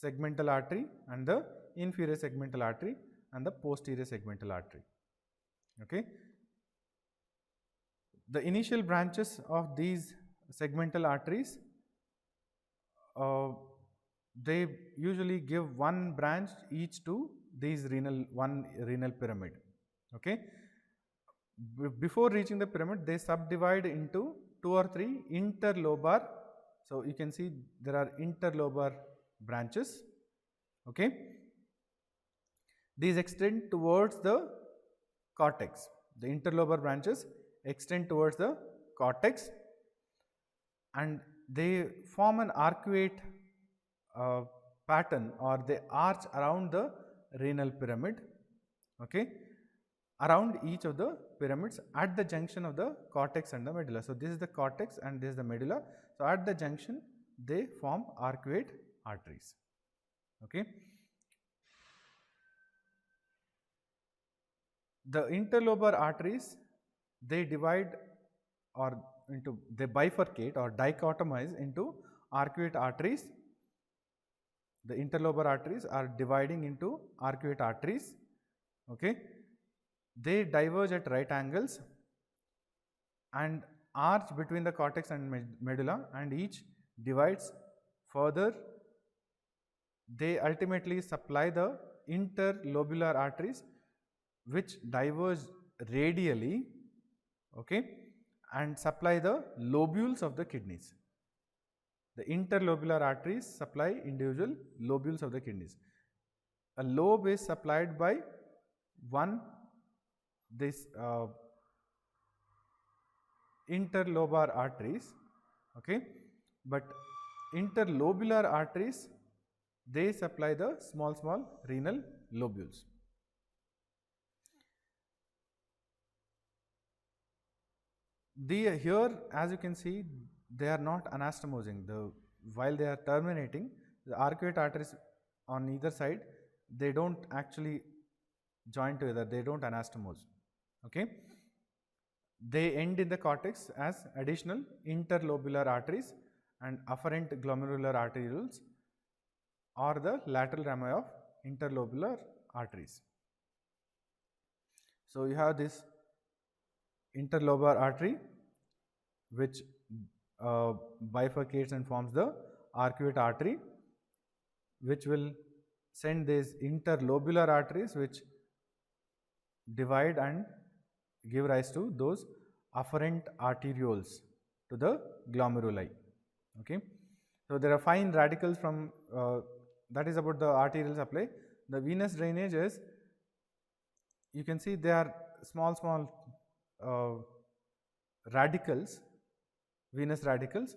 segmental artery, and the inferior segmental artery, and the posterior segmental artery. Okay, the initial branches of these segmental arteries, they usually give one branch each to these one renal pyramid. Okay, before reaching the pyramid they subdivide into 2 or 3 interlobar. So you can see there are interlobar branches. Okay, these extend towards the cortex. The interlobar branches extend towards the cortex, and they form an arcuate pattern, or they arch around the renal pyramid, okay, around each of the pyramids at the junction of the cortex and the medulla. So this is the cortex and this is the medulla. So at the junction they form arcuate arteries, okay. The interlobar arteries, they divide or they bifurcate or dichotomize into arcuate arteries. The interlobar arteries are dividing into arcuate arteries, okay. They diverge at right angles and arch between the cortex and medulla, and each divides further. They ultimately supply the interlobular arteries, which diverge radially, okay, and supply the lobules of the kidneys. The interlobular arteries supply individual lobules of the kidneys. A lobe is supplied by this interlobar arteries, okay, but interlobular arteries, they supply the small renal lobules. Here, as you can see, they are not anastomosing. While they are terminating, the arcuate arteries on either side, they don't actually join together, they don't anastomose, okay. They end in the cortex as additional interlobular arteries and afferent glomerular arterioles, or the lateral rami of interlobular arteries. So you have this interlobar artery which bifurcates and forms the arcuate artery, which will send these interlobular arteries which divide and give rise to those afferent arterioles to the glomeruli, okay. So there are fine radicals from that is about the arterial supply. The venous drainage is, you can see, they are small radicals, venous radicals,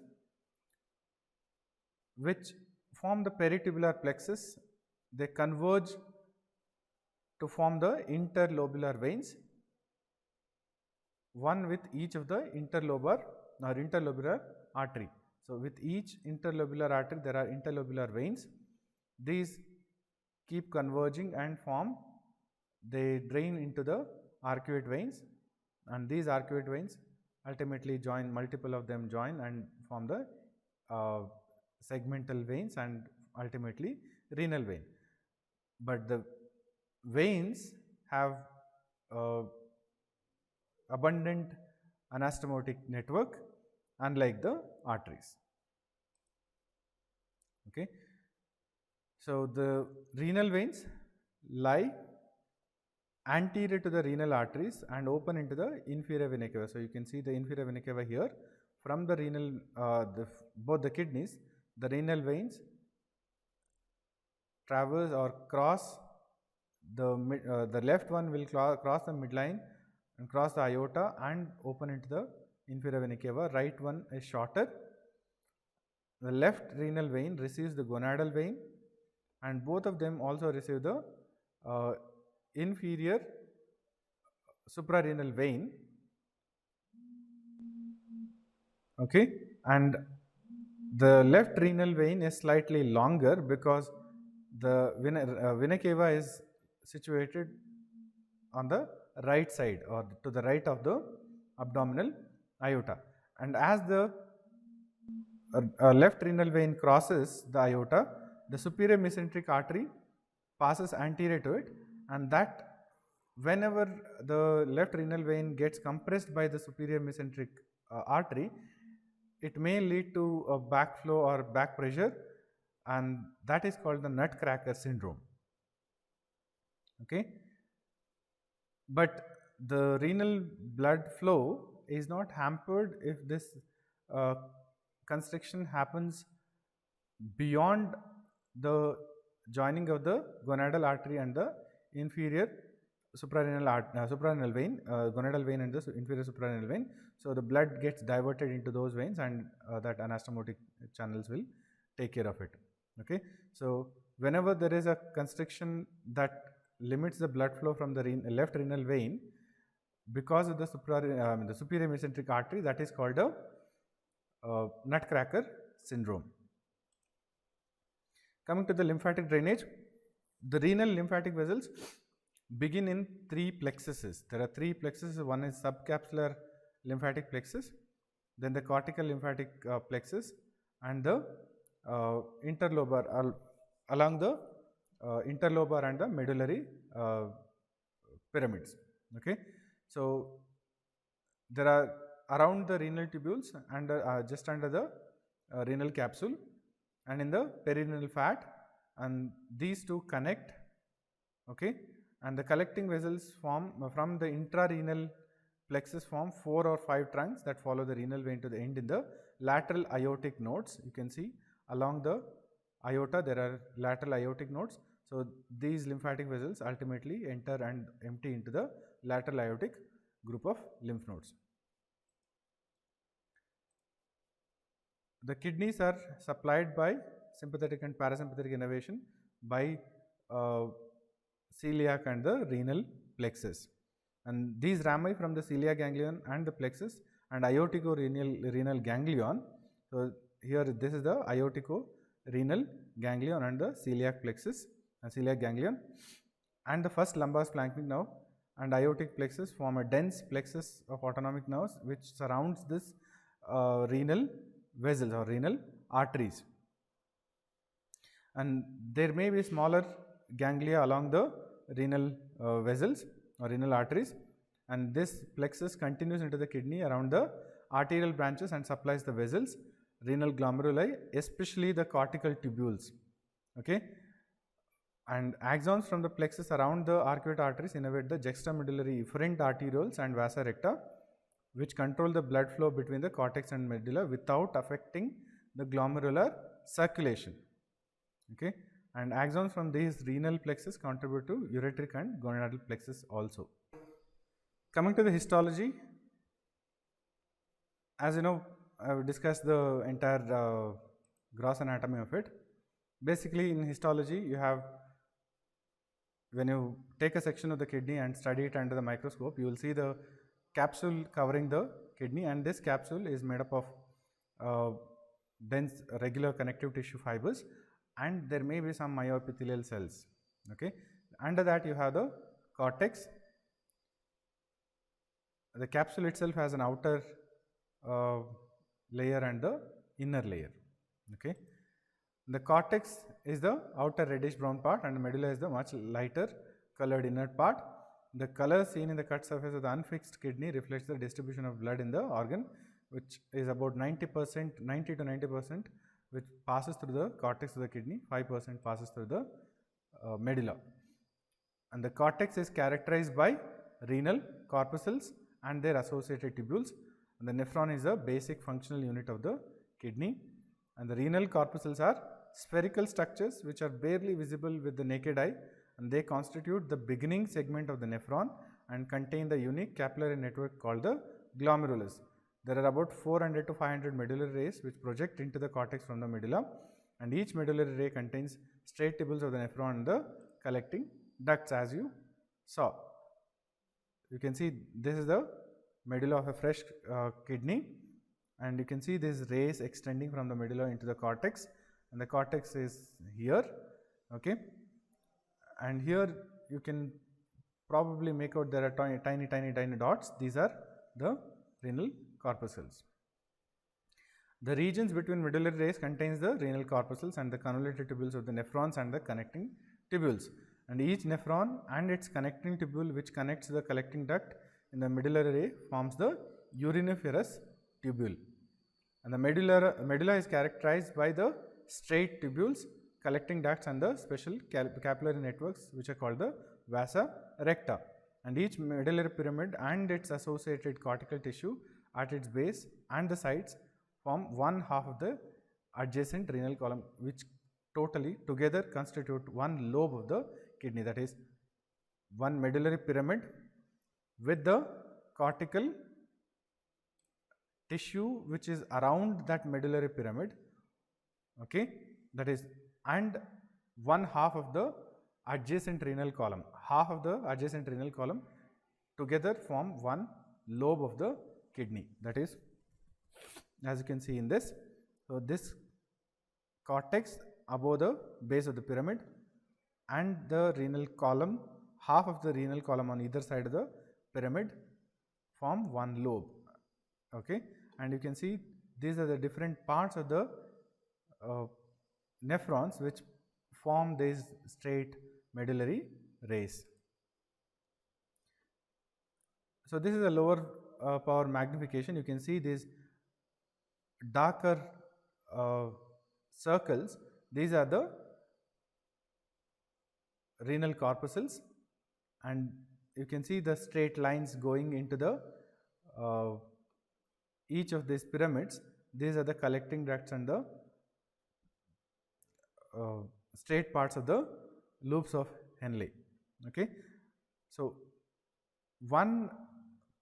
which form the peritubular plexus. They converge to form the interlobular veins, one with each of the interlobular artery. So with each interlobular artery there are interlobular veins. These keep converging and form, they drain into the arcuate veins, and these arcuate veins ultimately join, multiple of them join and form the segmental veins and ultimately renal vein. But the veins have abundant anastomotic network, unlike the arteries, okay. So the renal veins lie anterior to the renal arteries and open into the inferior vena cava. So you can see the inferior vena cava here. From the renal, both the kidneys, the renal veins traverse or cross the left one will cross the midline and cross the aorta and open into the inferior vena cava. Right one is shorter. The left renal vein receives the gonadal vein, and both of them also receive the inferior suprarenal vein, okay. And the left renal vein is slightly longer because the vena cava is situated on the right side or to the right of the abdominal aorta, and as the left renal vein crosses the aorta, the superior mesenteric artery passes anterior to it, and that whenever the left renal vein gets compressed by the superior mesenteric artery, it may lead to a backflow or back pressure, and that is called the nutcracker syndrome, okay. But the renal blood flow is not hampered if this constriction happens beyond the joining of the gonadal artery and the inferior suprarenal vein, gonadal vein and the inferior suprarenal vein. So the blood gets diverted into those veins, and that anastomotic channels will take care of it. Okay, so whenever there is a constriction that limits the blood flow from the left renal vein because of the superior mesenteric artery, that is called a nutcracker syndrome. Coming to the lymphatic drainage, the renal lymphatic vessels begin in 3 plexuses. There are 3 plexuses. One is subcapsular lymphatic plexus, then the cortical lymphatic plexus, and the interlobar along the interlobar and the medullary pyramids. Okay, so there are around the renal tubules and just under the renal capsule and in the perirenal fat, and these two connect. Okay, and the collecting vessels form from the intrarenal plexus form 4 or 5 trunks that follow the renal vein to the end in the lateral aortic nodes. You can see along the aorta there are lateral aortic nodes. So these lymphatic vessels ultimately enter and empty into the lateral aortic group of lymph nodes. The kidneys are supplied by sympathetic and parasympathetic innervation by celiac and the renal plexus, and these rami from the celiac ganglion and the plexus and aortico-renal ganglion. So here this is the aortico-renal ganglion and the celiac plexus and celiac ganglion, and the first lumbar flanking nerve and aortic plexus form a dense plexus of autonomic nerves which surrounds this renal vessels or renal arteries, and there may be smaller ganglia along the renal vessels or renal arteries, and this plexus continues into the kidney around the arterial branches and supplies the vessels, renal glomeruli, especially the cortical tubules. Okay, and axons from the plexus around the arcuate arteries innervate the juxtamedullary efferent arterioles and vasa recta, which control the blood flow between the cortex and medulla without affecting the glomerular circulation. Okay, and axons from these renal plexus contribute to ureteric and gonadal plexus also. Coming to the histology, as you know, I have discussed the entire gross anatomy of it. Basically, in histology, you have, when you take a section of the kidney and study it under the microscope, you will see the capsule covering the kidney, and this capsule is made up of dense regular connective tissue fibers, and there may be some myoepithelial cells. Okay, under that you have the cortex. The capsule itself has an outer layer and the inner layer. Okay, the cortex is the outer reddish brown part, and the medulla is the much lighter colored inner part. The color seen in the cut surface of the unfixed kidney reflects the distribution of blood in the organ, which is about 90%, 90 to 90%, which passes through the cortex of the kidney, 5% passes through the medulla. And the cortex is characterized by renal corpuscles and their associated tubules, and the nephron is a basic functional unit of the kidney, and the renal corpuscles are spherical structures which are barely visible with the naked eye, and they constitute the beginning segment of the nephron and contain the unique capillary network called the glomerulus. There are about 400 to 500 medullary rays which project into the cortex from the medulla, and each medullary ray contains straight tubules of the nephron and the collecting ducts, as you saw. You can see this is the medulla of a fresh kidney, and you can see these rays extending from the medulla into the cortex, and the cortex is here. Okay, and here you can probably make out there are tiny dots. These are the renal corpuscles. The regions between medullary rays contains the renal corpuscles and the convoluted tubules of the nephrons and the connecting tubules, and each nephron and its connecting tubule which connects the collecting duct in the medullary ray forms the uriniferous tubule, and the medulla is characterized by the straight tubules, collecting ducts and the special capillary networks which are called the vasa recta, and each medullary pyramid and its associated cortical tissue at its base and the sides form one half of the adjacent renal column, which totally together constitute one lobe of the kidney. That is, one medullary pyramid with the cortical tissue which is around that medullary pyramid, okay, that is, and one half of the adjacent renal column. Half of the adjacent renal column together form one lobe of the kidney, that is, as you can see in this. So this cortex above the base of the pyramid and the renal column, half of the renal column on either side of the pyramid form one lobe, okay, and you can see these are the different parts of the nephrons which form these straight medullary rays. So this is a lower power magnification. You can see these darker circles, these are the renal corpuscles, and you can see the straight lines going into the each of these pyramids. These are the collecting ducts and the straight parts of the loops of Henle. Okay, so one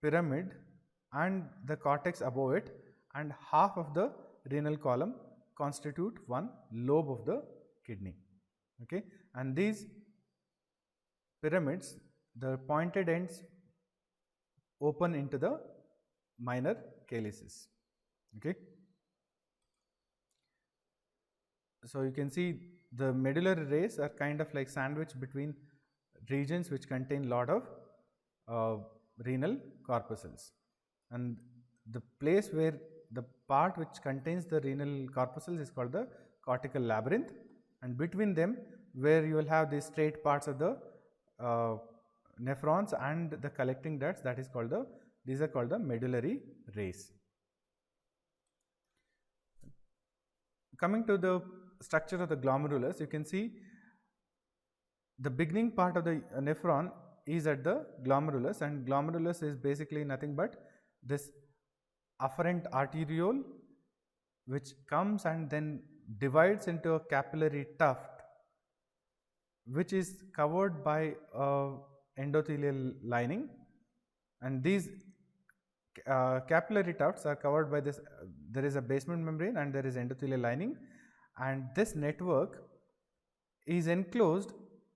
pyramid and the cortex above it and half of the renal column constitute one lobe of the kidney. Okay, and these pyramids, the pointed ends open into the minor calyces. Okay, so you can see the medullary rays are kind of like sandwiched between regions which contain lot of renal corpuscles, and the place where the part which contains the renal corpuscles is called the cortical labyrinth, and between them where you will have these straight parts of the nephrons and the collecting ducts, that is called the, these are called the medullary rays. Coming to the structure of the glomerulus, you can see the beginning part of the nephron is at the glomerulus, and glomerulus is basically nothing but this afferent arteriole which comes and then divides into a capillary tuft which is covered by a endothelial lining, and these capillary tufts are covered by this, there is a basement membrane and there is endothelial lining, and this network is enclosed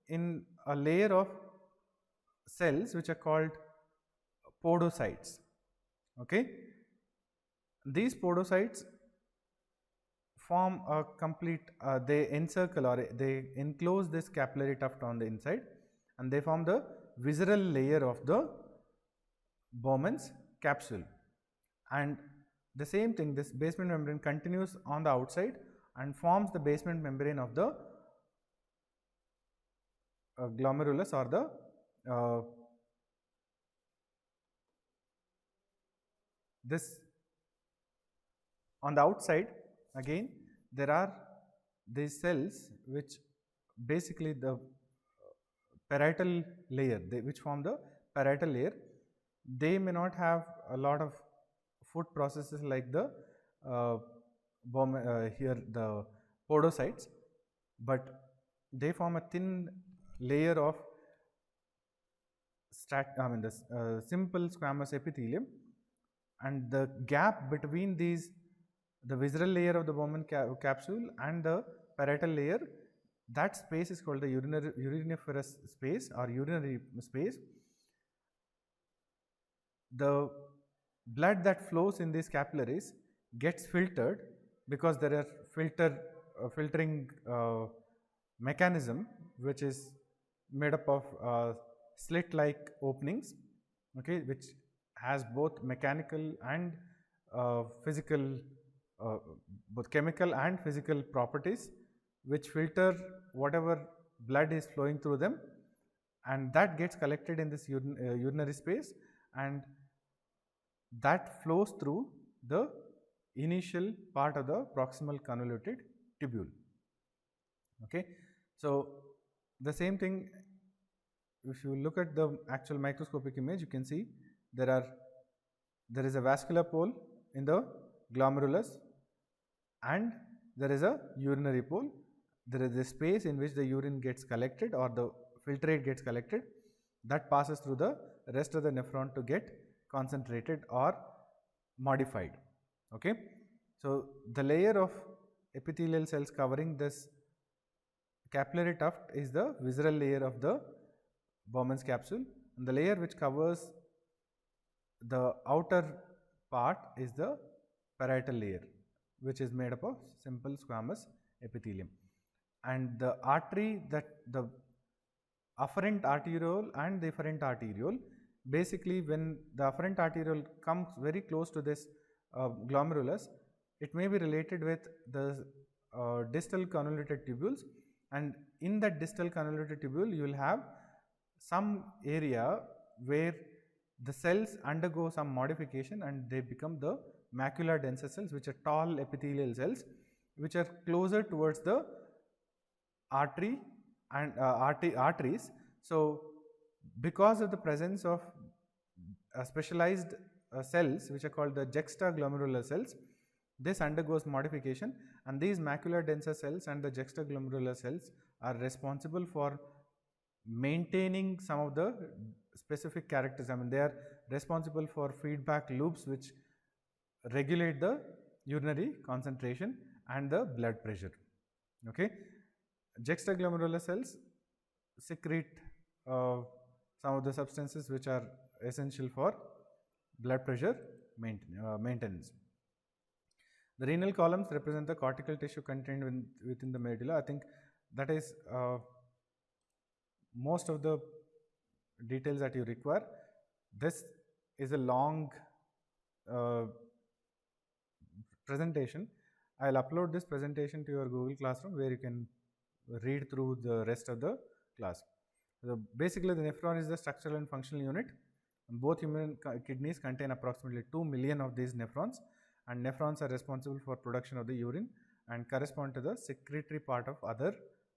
in a layer of cells which are called podocytes. Okay, these podocytes form a complete, they encircle or they enclose this capillary tuft on the inside, and they form the visceral layer of the Bowman's capsule. And the same thing, this basement membrane continues on the outside and forms the basement membrane of the glomerulus, or the this on the outside. Again, there are these cells which basically the parietal layer, which form the parietal layer. They may not have a lot of food processes like the here the podocytes, but they form a thin layer of simple squamous epithelium, and the gap between these, the visceral layer of the Bowman capsule and the parietal layer, that space is called the uriniferous space or urinary space. The blood that flows in these capillaries gets filtered because there are filtering mechanism which is made up of slit like openings, okay, which has both mechanical and physical, both chemical and physical properties which filter whatever blood is flowing through them, and that gets collected in this urinary space, and that flows through the initial part of the proximal convoluted tubule. Okay, so the same thing, if you look at the actual microscopic image, you can see there is a vascular pole in the glomerulus and there is a urinary pole. There is a space in which the urine gets collected or the filtrate gets collected, that passes through the rest of the nephron to get concentrated or modified. Okay, so the layer of epithelial cells covering this capillary tuft is the visceral layer of the Bowman's capsule, and the layer which covers the outer part is the parietal layer, which is made up of simple squamous epithelium. And the artery, that the afferent arteriole and the efferent arteriole, basically when the afferent arteriole comes very close to this glomerulus, it may be related with the distal convoluted tubules, and in that distal convoluted tubule you will have some area where the cells undergo some modification and they become the macular denser cells, which are tall epithelial cells which are closer towards the artery and arteries. So because of the presence of specialized cells which are called the juxtaglomerular cells, this undergoes modification, and these macular denser cells and the juxtaglomerular cells are responsible for maintaining some of the specific characters. I mean, they are responsible for feedback loops which regulate the urinary concentration and the blood pressure. Okay, juxtaglomerular cells secrete some of the substances which are essential for blood pressure maintenance. The renal columns represent the cortical tissue contained within the medulla. I think that is most of the details that you require. This is a long presentation. I will upload this presentation to your Google Classroom where you can read through the rest of the class. So basically, the nephron is the structural and functional unit. Both human kidneys contain approximately 2 million of these nephrons, and nephrons are responsible for production of the urine and correspond to the secretory part of other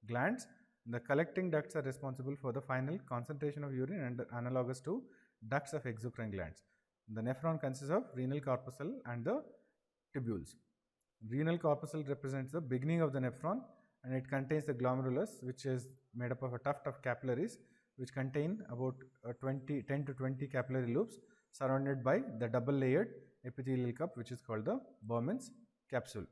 glands. The collecting ducts are responsible for the final concentration of urine and analogous to ducts of exocrine glands. The nephron consists of renal corpuscle and the tubules. Renal corpuscle represents the beginning of the nephron, and it contains the glomerulus, which is made up of a tuft of capillaries which contain about 10 to 20 capillary loops surrounded by the double layered epithelial cup, which is called the Bowman's capsule.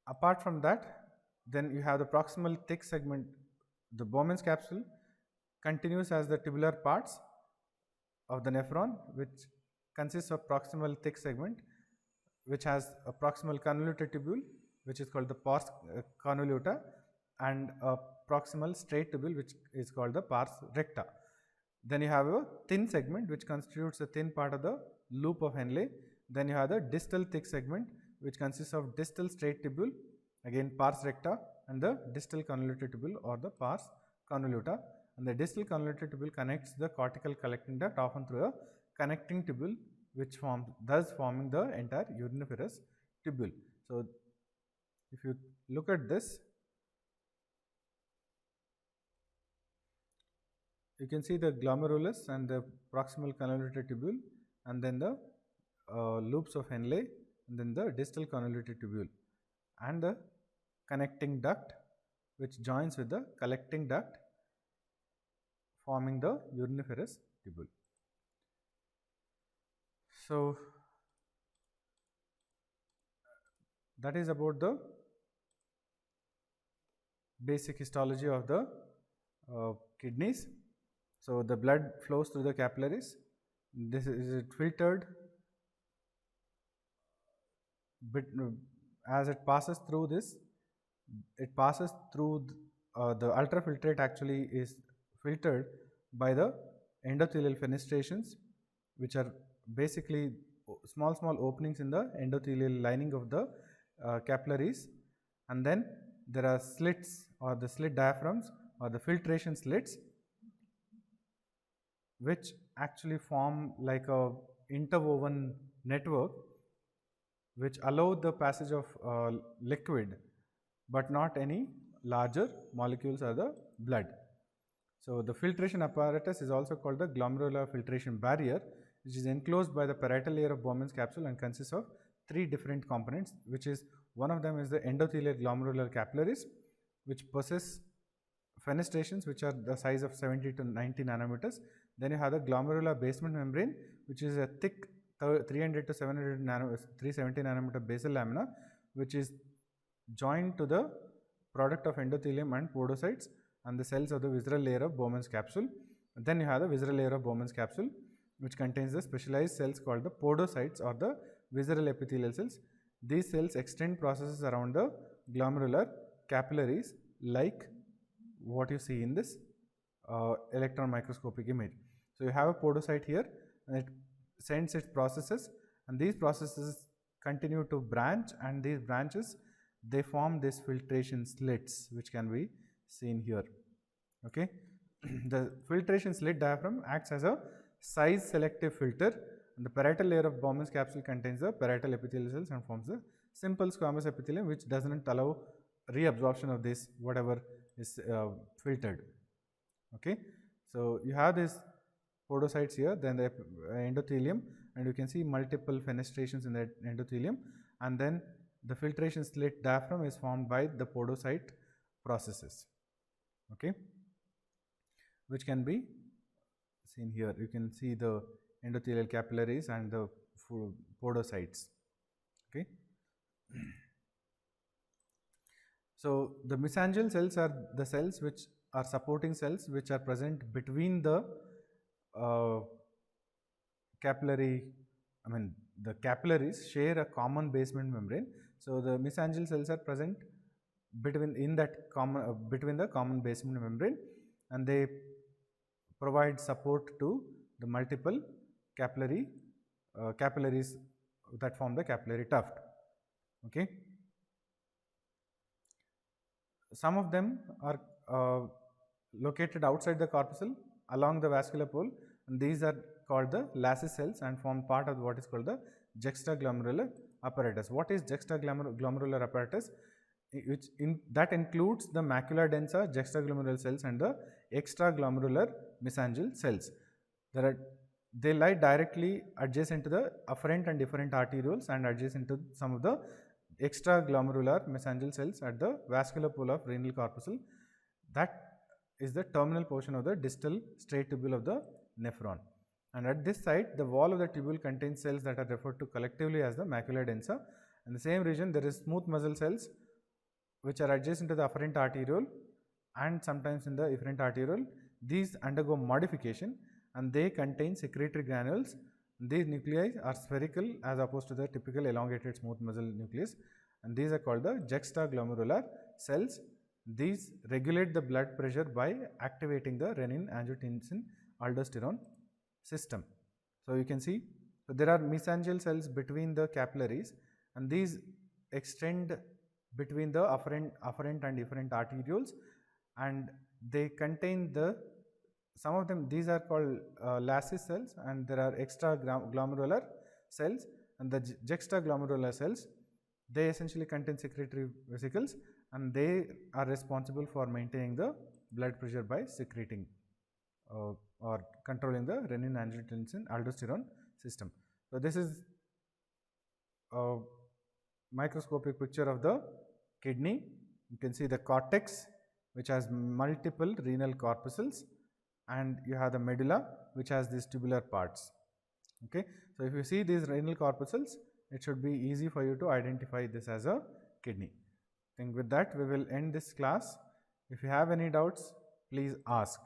Apart from that, then you have the proximal thick segment. The Bowman's capsule continues as the tubular parts of the nephron, which consists of proximal thick segment, which has a proximal convoluted tubule, which is called the pars convoluta, and a proximal straight tubule, which is called the pars recta. Then you have a thin segment which constitutes a thin part of the loop of Henle. Then you have the distal thick segment which consists of distal straight tubule, again pars recta, and the distal convoluted tubule or the pars convoluta. And the distal convoluted tubule connects the cortical collecting duct often through a connecting tubule, which thus forming the entire uriniferous tubule. So if you look at this, you can see the glomerulus and the proximal convoluted tubule, and then the loops of Henle, and then the distal convoluted tubule, and the connecting duct which joins with the collecting duct, forming the uriniferous tubule. So that is about the basic histology of the kidneys. So the blood flows through the capillaries. This is filtered as it passes through this. It passes through the ultrafiltrate actually is filtered by the endothelial fenestrations, which are basically small openings in the endothelial lining of the capillaries, and then there are slits or the slit diaphragms or the filtration slits, which actually form like a interwoven network which allow the passage of liquid but not any larger molecules or the blood. So the filtration apparatus is also called the glomerular filtration barrier, which is enclosed by the parietal layer of Bowman's capsule and consists of 3 different components, which is one of them is the endothelial glomerular capillaries, which possess fenestrations which are the size of 70 to 90 nanometers. Then you have the glomerular basement membrane, which is a thick 300 to 370 nanometer basal lamina, which is joined to the product of endothelium and podocytes and the cells of the visceral layer of Bowman's capsule. Then you have the visceral layer of Bowman's capsule, which contains the specialized cells called the podocytes or the visceral epithelial cells. These cells extend processes around the glomerular capillaries like what you see in this electron microscopic image. So you have a podocyte here and it sends its processes, and these processes continue to branch, and these branches they form these filtration slits which can be seen here. Okay. The filtration slit diaphragm acts as a size selective filter, and the parietal layer of Bowman's capsule contains the parietal epithelial cells and forms the simple squamous epithelium, which doesn't allow reabsorption of this whatever is filtered. Okay, so you have this podocytes here, then the endothelium, and you can see multiple fenestrations in the endothelium, and then the filtration slit diaphragm is formed by the podocyte processes. Okay, which can be seen here. You can see the endothelial capillaries and the podocytes. Okay. So the mesangial cells are the cells which are supporting cells which are present between the capillary, the capillaries share a common basement membrane. So the mesangial cells are present between the common basement membrane, and they provide support to the multiple capillaries that form the capillary tuft. Okay. Some of them are located outside the corpuscle along the vascular pole, and these are called the Lassie cells and form part of what is called the juxtaglomerular apparatus. What is juxtaglomerular apparatus? That includes the macula densa juxtaglomerular cells and the extraglomerular mesangial cells. They lie directly adjacent to the afferent and efferent arterioles and adjacent to some of the extraglomerular mesangial cells at the vascular pole of renal corpuscle. That is the terminal portion of the distal straight tubule of the nephron. And at this site, the wall of the tubule contains cells that are referred to collectively as the macula densa. In the same region, there is smooth muscle cells which are adjacent to the afferent arteriole and sometimes in the efferent arteriole. These undergo modification and they contain secretory granules. These nuclei are spherical as opposed to the typical elongated smooth muscle nucleus, and these are called the juxtaglomerular cells. These regulate the blood pressure by activating the renin, angiotensin, aldosterone system. So you can see, so there are mesangial cells between the capillaries, and these extend between the afferent and efferent arterioles, and they contain some of them, these are called Lassie cells, and there are extraglomerular cells, and the juxtaglomerular cells, they essentially contain secretory vesicles, and they are responsible for maintaining the blood pressure by secreting or controlling the renin, angiotensin, aldosterone system. So this is a microscopic picture of the kidney. You can see the cortex, which has multiple renal corpuscles, and you have the medulla, which has these tubular parts. Okay, so if you see these renal corpuscles, it should be easy for you to identify this as a kidney. I think with that we will end this class. If you have any doubts, please ask.